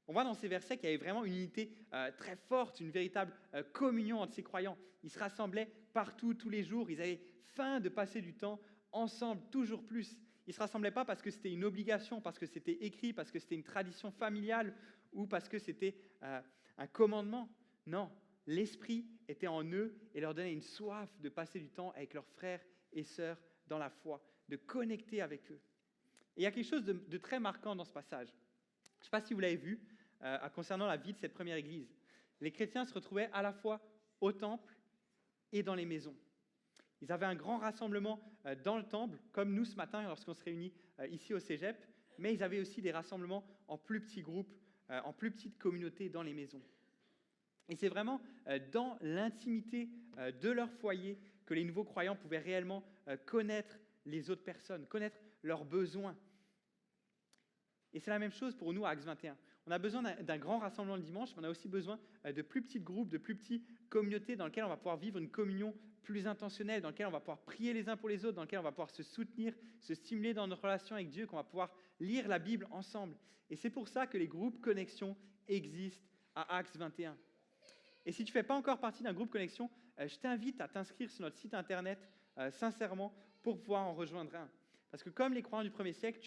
On voit dans ces versets qu'il y avait vraiment une unité très forte, une véritable communion entre ces croyants. Ils se rassemblaient partout, tous les jours. Ils avaient faim de passer du temps ensemble, toujours plus. Ils ne se rassemblaient pas parce que c'était une obligation, parce que c'était écrit, parce que c'était une tradition familiale ou parce que c'était un commandement. Non, l'Esprit était en eux et leur donnait une soif de passer du temps avec leurs frères et sœurs dans la foi, de connecter avec eux. Et il y a quelque chose de très marquant dans ce passage. Je ne sais pas si vous l'avez vu, concernant la vie de cette première église. Les chrétiens se retrouvaient à la fois au temple et dans les maisons. Ils avaient un grand rassemblement dans le temple, comme nous ce matin lorsqu'on se réunit ici au Cégep, mais ils avaient aussi des rassemblements en plus petits groupes, en plus petites communautés dans les maisons. Et c'est vraiment dans l'intimité de leur foyer que les nouveaux croyants pouvaient réellement connaître les autres personnes, connaître leurs besoins. Et c'est la même chose pour nous à Acts 21. On a besoin d'un grand rassemblement le dimanche, mais on a aussi besoin de plus petits groupes, de plus petites communautés dans lesquelles on va pouvoir vivre une communion plus intentionnelle, dans lesquelles on va pouvoir prier les uns pour les autres, dans lesquelles on va pouvoir se soutenir, se stimuler dans notre relation avec Dieu, qu'on va pouvoir lire la Bible ensemble. Et c'est pour ça que les groupes Connexion existent à Acts 21. Et si tu ne fais pas encore partie d'un groupe Connexion, je t'invite à t'inscrire sur notre site internet, sincèrement, pour pouvoir en rejoindre un. Parce que comme les croyants du premier siècle,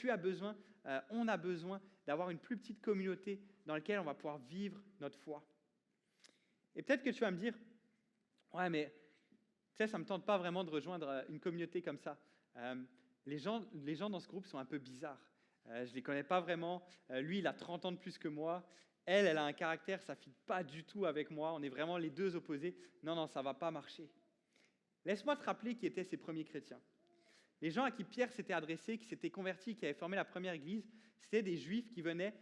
on a besoin d'avoir une plus petite communauté dans laquelle on va pouvoir vivre notre foi. Et peut-être que tu vas me dire, ouais, mais tu sais, ça ne me tente pas vraiment de rejoindre une communauté comme ça. Les gens dans ce groupe sont un peu bizarres. Je ne les connais pas vraiment. Lui, il a 30 ans de plus que moi. Elle a un caractère, ça ne fit pas du tout avec moi. On est vraiment les deux opposés. Non, ça ne va pas marcher. Laisse-moi te rappeler qui étaient ces premiers chrétiens. Les gens à qui Pierre s'était adressé, qui s'étaient convertis, qui avaient formé la première église, c'était des juifs qui venaient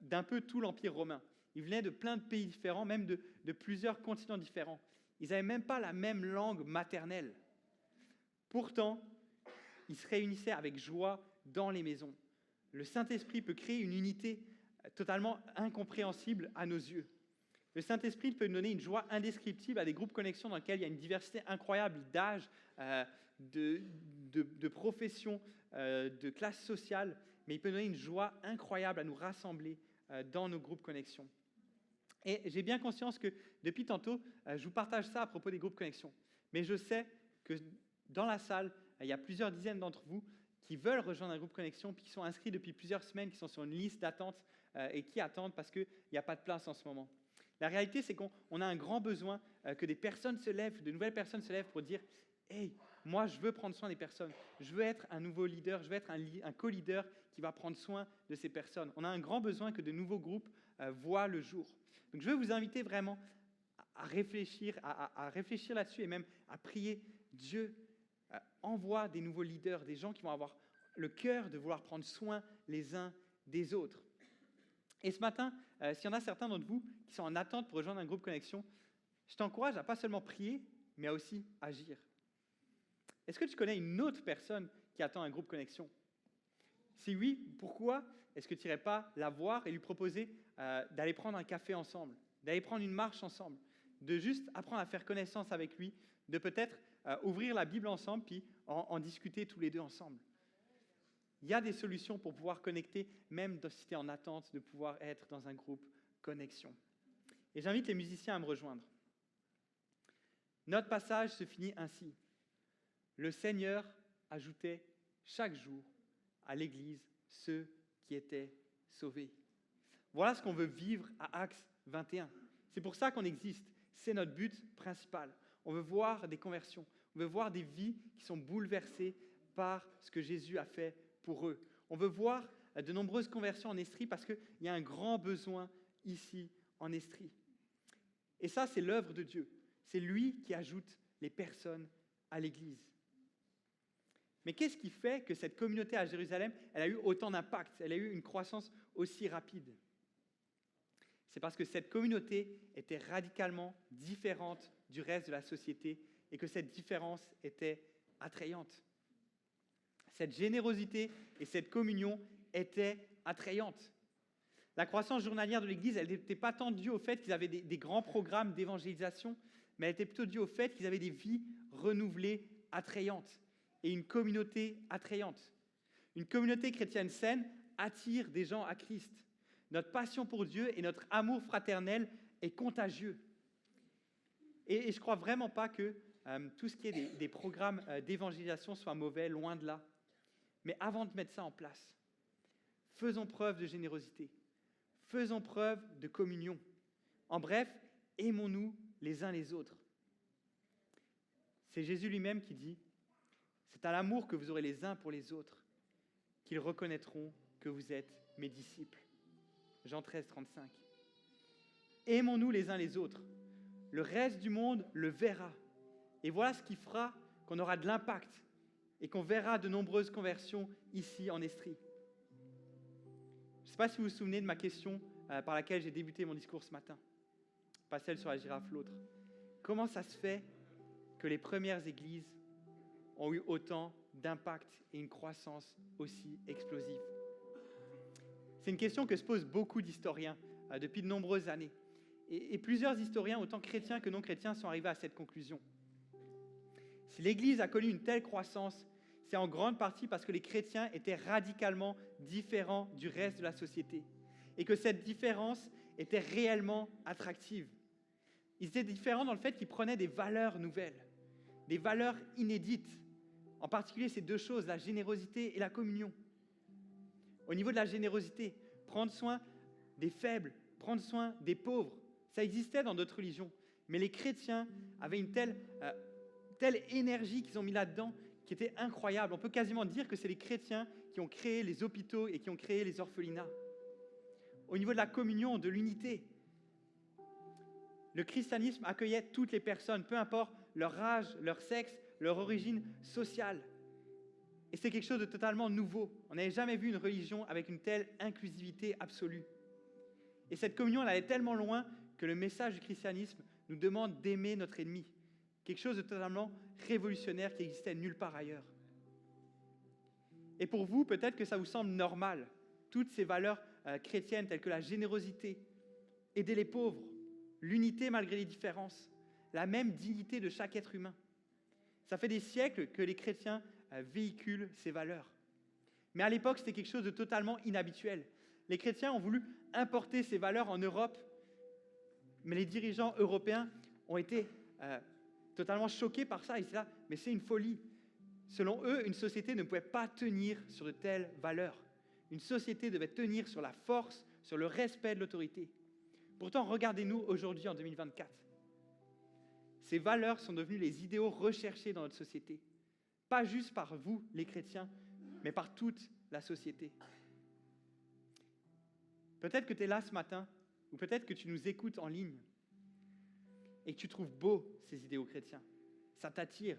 d'un peu tout l'Empire romain. Ils venaient de plein de pays différents, même de plusieurs continents différents. Ils n'avaient même pas la même langue maternelle. Pourtant, ils se réunissaient avec joie dans les maisons. Le Saint-Esprit peut créer une unité totalement incompréhensible à nos yeux. Le Saint-Esprit peut donner une joie indescriptible à des groupes Connexion dans lesquels il y a une diversité incroyable d'âge, de professions, de classes sociales, mais il peut donner une joie incroyable à nous rassembler dans nos groupes Connexion. Et j'ai bien conscience que depuis tantôt, je vous partage ça à propos des groupes Connexion. Mais je sais que dans la salle, il y a plusieurs dizaines d'entre vous qui veulent rejoindre un groupe Connexion, puis qui sont inscrits depuis plusieurs semaines, qui sont sur une liste d'attente et qui attendent parce qu'il n'y a pas de place en ce moment. La réalité, c'est qu'on a un grand besoin que des personnes se lèvent, de nouvelles personnes se lèvent pour dire « Hey, moi, je veux prendre soin des personnes. Je veux être un nouveau leader, je veux être un co-leader qui va prendre soin de ces personnes. » On a un grand besoin que de nouveaux groupes voient le jour. Donc, je veux vous inviter vraiment à réfléchir là-dessus et même à prier. Dieu envoie des nouveaux leaders, des gens qui vont avoir le cœur de vouloir prendre soin les uns des autres. Et ce matin, s'il y en a certains d'entre vous qui sont en attente pour rejoindre un groupe Connexion, je t'encourage à pas seulement prier, mais à aussi agir. Est-ce que tu connais une autre personne qui attend un groupe Connexion? Si oui, pourquoi est-ce que tu n'irais pas la voir et lui proposer d'aller prendre un café ensemble, d'aller prendre une marche ensemble, de juste apprendre à faire connaissance avec lui, de peut-être ouvrir la Bible ensemble, puis en discuter tous les deux ensemble? Il y a des solutions pour pouvoir connecter, même si tu es en attente de pouvoir être dans un groupe Connexion. Et j'invite les musiciens à me rejoindre. Notre passage se finit ainsi. Le Seigneur ajoutait chaque jour à l'Église ceux qui étaient sauvés. Voilà ce qu'on veut vivre à Acts 21. C'est pour ça qu'on existe. C'est notre but principal. On veut voir des conversions. On veut voir des vies qui sont bouleversées par ce que Jésus a fait pour eux. On veut voir de nombreuses conversions en Estrie parce qu'il y a un grand besoin ici en Estrie. Et ça, c'est l'œuvre de Dieu. C'est lui qui ajoute les personnes à l'Église. Mais qu'est-ce qui fait que cette communauté à Jérusalem, elle a eu autant d'impact, elle a eu une croissance aussi rapide? C'est parce que cette communauté était radicalement différente du reste de la société et que cette différence était attrayante. Cette générosité et cette communion étaient attrayantes. La croissance journalière de l'Église, elle n'était pas tant due au fait qu'ils avaient des grands programmes d'évangélisation, mais elle était plutôt due au fait qu'ils avaient des vies renouvelées, attrayantes, et une communauté attrayante. Une communauté chrétienne saine attire des gens à Christ. Notre passion pour Dieu et notre amour fraternel est contagieux. Et je ne crois vraiment pas que tout ce qui est des programmes d'évangélisation soit mauvais, loin de là. Mais avant de mettre ça en place, faisons preuve de générosité, faisons preuve de communion. En bref, aimons-nous les uns les autres. C'est Jésus lui-même qui dit « C'est à l'amour que vous aurez les uns pour les autres qu'ils reconnaîtront que vous êtes mes disciples. » Jean 13, 35. Aimons-nous les uns les autres. Le reste du monde le verra. Et voilà ce qui fera qu'on aura de l'impact et qu'on verra de nombreuses conversions ici en Estrie. Je ne sais pas si vous vous souvenez de ma question par laquelle j'ai débuté mon discours ce matin. Pas celle sur la girafe, l'autre. Comment ça se fait que les premières églises ont eu autant d'impact et une croissance aussi explosive? C'est une question que se posent beaucoup d'historiens depuis de nombreuses années. Et plusieurs historiens, autant chrétiens que non chrétiens, sont arrivés à cette conclusion. Si l'Église a connu une telle croissance, c'est en grande partie parce que les chrétiens étaient radicalement différents du reste de la société et que cette différence était réellement attractive. Ils étaient différents dans le fait qu'ils prenaient des valeurs nouvelles, des valeurs inédites, en particulier ces deux choses, la générosité et la communion. Au niveau de la générosité, prendre soin des faibles, prendre soin des pauvres, ça existait dans d'autres religions, mais les chrétiens avaient une telle énergie qu'ils ont mis là-dedans qui était incroyable. On peut quasiment dire que c'est les chrétiens qui ont créé les hôpitaux et qui ont créé les orphelinats. Au niveau de la communion, de l'unité, le christianisme accueillait toutes les personnes, peu importe leur âge, leur sexe, leur origine sociale. Et c'est quelque chose de totalement nouveau. On n'avait jamais vu une religion avec une telle inclusivité absolue. Et cette communion, elle allait tellement loin que le message du christianisme nous demande d'aimer notre ennemi. Quelque chose de totalement révolutionnaire qui existait nulle part ailleurs. Et pour vous, peut-être que ça vous semble normal, toutes ces valeurs chrétiennes telles que la générosité, aider les pauvres, l'unité malgré les différences, la même dignité de chaque être humain. Ça fait des siècles que les chrétiens véhiculent ces valeurs. Mais à l'époque, c'était quelque chose de totalement inhabituel. Les chrétiens ont voulu importer ces valeurs en Europe, mais les dirigeants européens ont été totalement choqués par ça. Ils disaient, mais c'est une folie. Selon eux, une société ne pouvait pas tenir sur de telles valeurs. Une société devait tenir sur la force, sur le respect de l'autorité. Pourtant, regardez-nous aujourd'hui en 2024. Ces valeurs sont devenues les idéaux recherchés dans notre société. Pas juste par vous, les chrétiens, mais par toute la société. Peut-être que tu es là ce matin, ou peut-être que tu nous écoutes en ligne, et que tu trouves beaux ces idéaux chrétiens. Ça t'attire.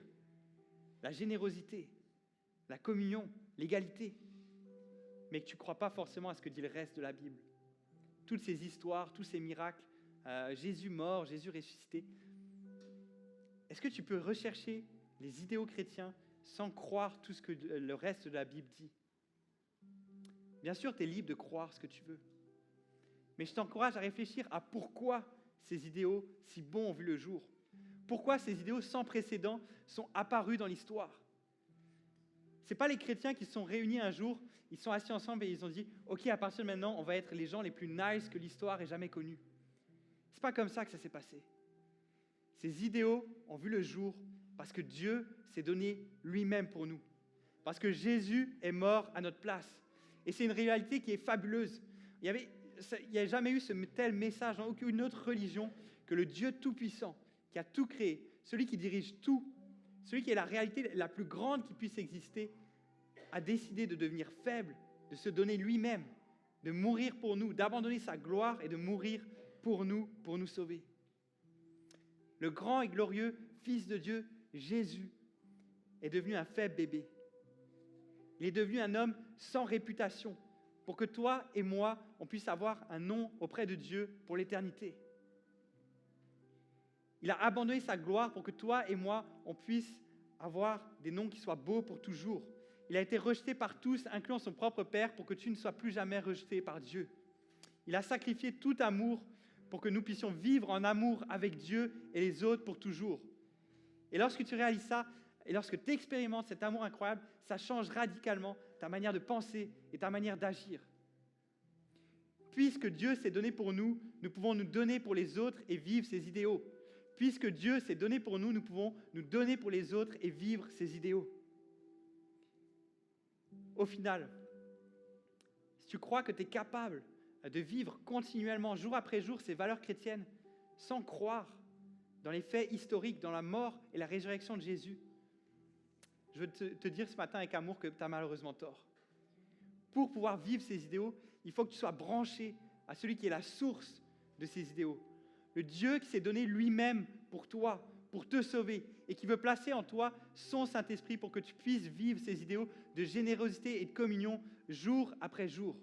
La générosité, la communion, l'égalité. Mais que tu ne crois pas forcément à ce que dit le reste de la Bible. Toutes ces histoires, tous ces miracles, Jésus mort, Jésus ressuscité. Est-ce que tu peux rechercher les idéaux chrétiens sans croire tout ce que le reste de la Bible dit? Bien sûr, tu es libre de croire ce que tu veux. Mais je t'encourage à réfléchir à pourquoi ces idéaux si bons ont vu le jour. Pourquoi ces idéaux sans précédent sont apparus dans l'histoire? Ce n'est pas les chrétiens qui se sont réunis un jour, ils sont assis ensemble et ils ont dit « Ok, à partir de maintenant, on va être les gens les plus nice que l'histoire ait jamais connus. » Ce n'est pas comme ça que ça s'est passé. Ces idéaux ont vu le jour parce que Dieu s'est donné lui-même pour nous. Parce que Jésus est mort à notre place. Et c'est une réalité qui est fabuleuse. Il n'y a jamais eu ce tel message dans aucune autre religion que le Dieu Tout-Puissant, qui a tout créé, celui qui dirige tout, celui qui est la réalité la plus grande qui puisse exister, a décidé de devenir faible, de se donner lui-même, de mourir pour nous, d'abandonner sa gloire et de mourir pour nous sauver. Le grand et glorieux Fils de Dieu, Jésus, est devenu un faible bébé. Il est devenu un homme sans réputation, pour que toi et moi, on puisse avoir un nom auprès de Dieu pour l'éternité. Il a abandonné sa gloire pour que toi et moi, on puisse avoir des noms qui soient beaux pour toujours. Il a été rejeté par tous, incluant son propre Père, pour que tu ne sois plus jamais rejeté par Dieu. Il a sacrifié tout amour pour que nous puissions vivre en amour avec Dieu et les autres pour toujours. Et lorsque tu réalises ça, et lorsque tu expérimentes cet amour incroyable, ça change radicalement ta manière de penser et ta manière d'agir. Puisque Dieu s'est donné pour nous, nous pouvons nous donner pour les autres et vivre ses idéaux. Puisque Dieu s'est donné pour nous, nous pouvons nous donner pour les autres et vivre ses idéaux. Au final, si tu crois que tu es capable de vivre continuellement, jour après jour, ces valeurs chrétiennes, sans croire dans les faits historiques, dans la mort et la résurrection de Jésus, je veux te dire ce matin avec amour que tu as malheureusement tort. Pour pouvoir vivre ces idéaux, il faut que tu sois branché à celui qui est la source de ces idéaux. Le Dieu qui s'est donné lui-même pour toi, pour te sauver, et qui veut placer en toi son Saint-Esprit pour que tu puisses vivre ces idéaux de générosité et de communion jour après jour.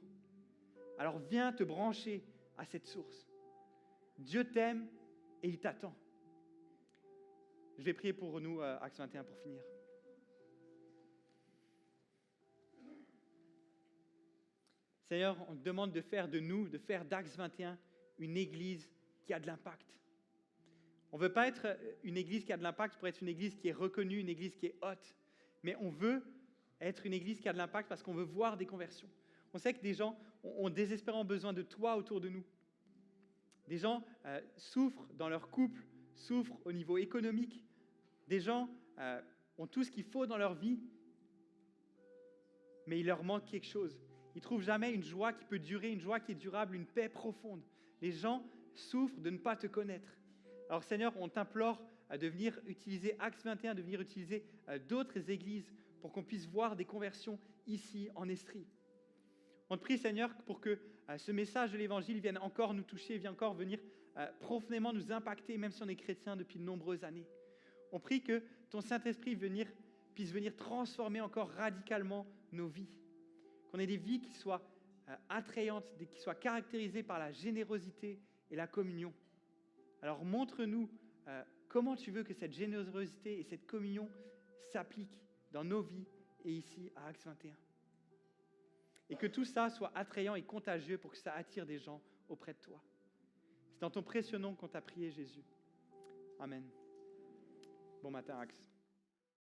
Alors viens te brancher à cette source. Dieu t'aime et il t'attend. Je vais prier pour nous, Acte 21, pour finir. Seigneur, on te demande de faire d'Acts 21, une église qui a de l'impact. On ne veut pas être une église qui a de l'impact pour être une église qui est reconnue, une église qui est haute, mais on veut être une église qui a de l'impact parce qu'on veut voir des conversions. On sait que des gens ont désespérément besoin de toi autour de nous. Des gens souffrent dans leur couple, souffrent au niveau économique. Des gens ont tout ce qu'il faut dans leur vie, mais il leur manque quelque chose. Ils ne trouvent jamais une joie qui peut durer, une joie qui est durable, une paix profonde. Les gens souffrent de ne pas te connaître. Alors Seigneur, on t'implore de venir utiliser Acts 21, de venir utiliser d'autres églises pour qu'on puisse voir des conversions ici en Estrie. On te prie Seigneur pour que ce message de l'Évangile vienne encore nous toucher, vienne encore venir profondément nous impacter, même si on est chrétien depuis de nombreuses années. On prie que ton Saint-Esprit puisse venir transformer encore radicalement nos vies. Qu'on ait des vies qui soient attrayantes, qui soient caractérisées par la générosité et la communion. Alors montre-nous comment tu veux que cette générosité et cette communion s'appliquent dans nos vies et ici à Acts 21. Et que tout ça soit attrayant et contagieux pour que ça attire des gens auprès de toi. C'est dans ton précieux nom qu'on t'a prié, Jésus. Amen. Bon matin, Axe.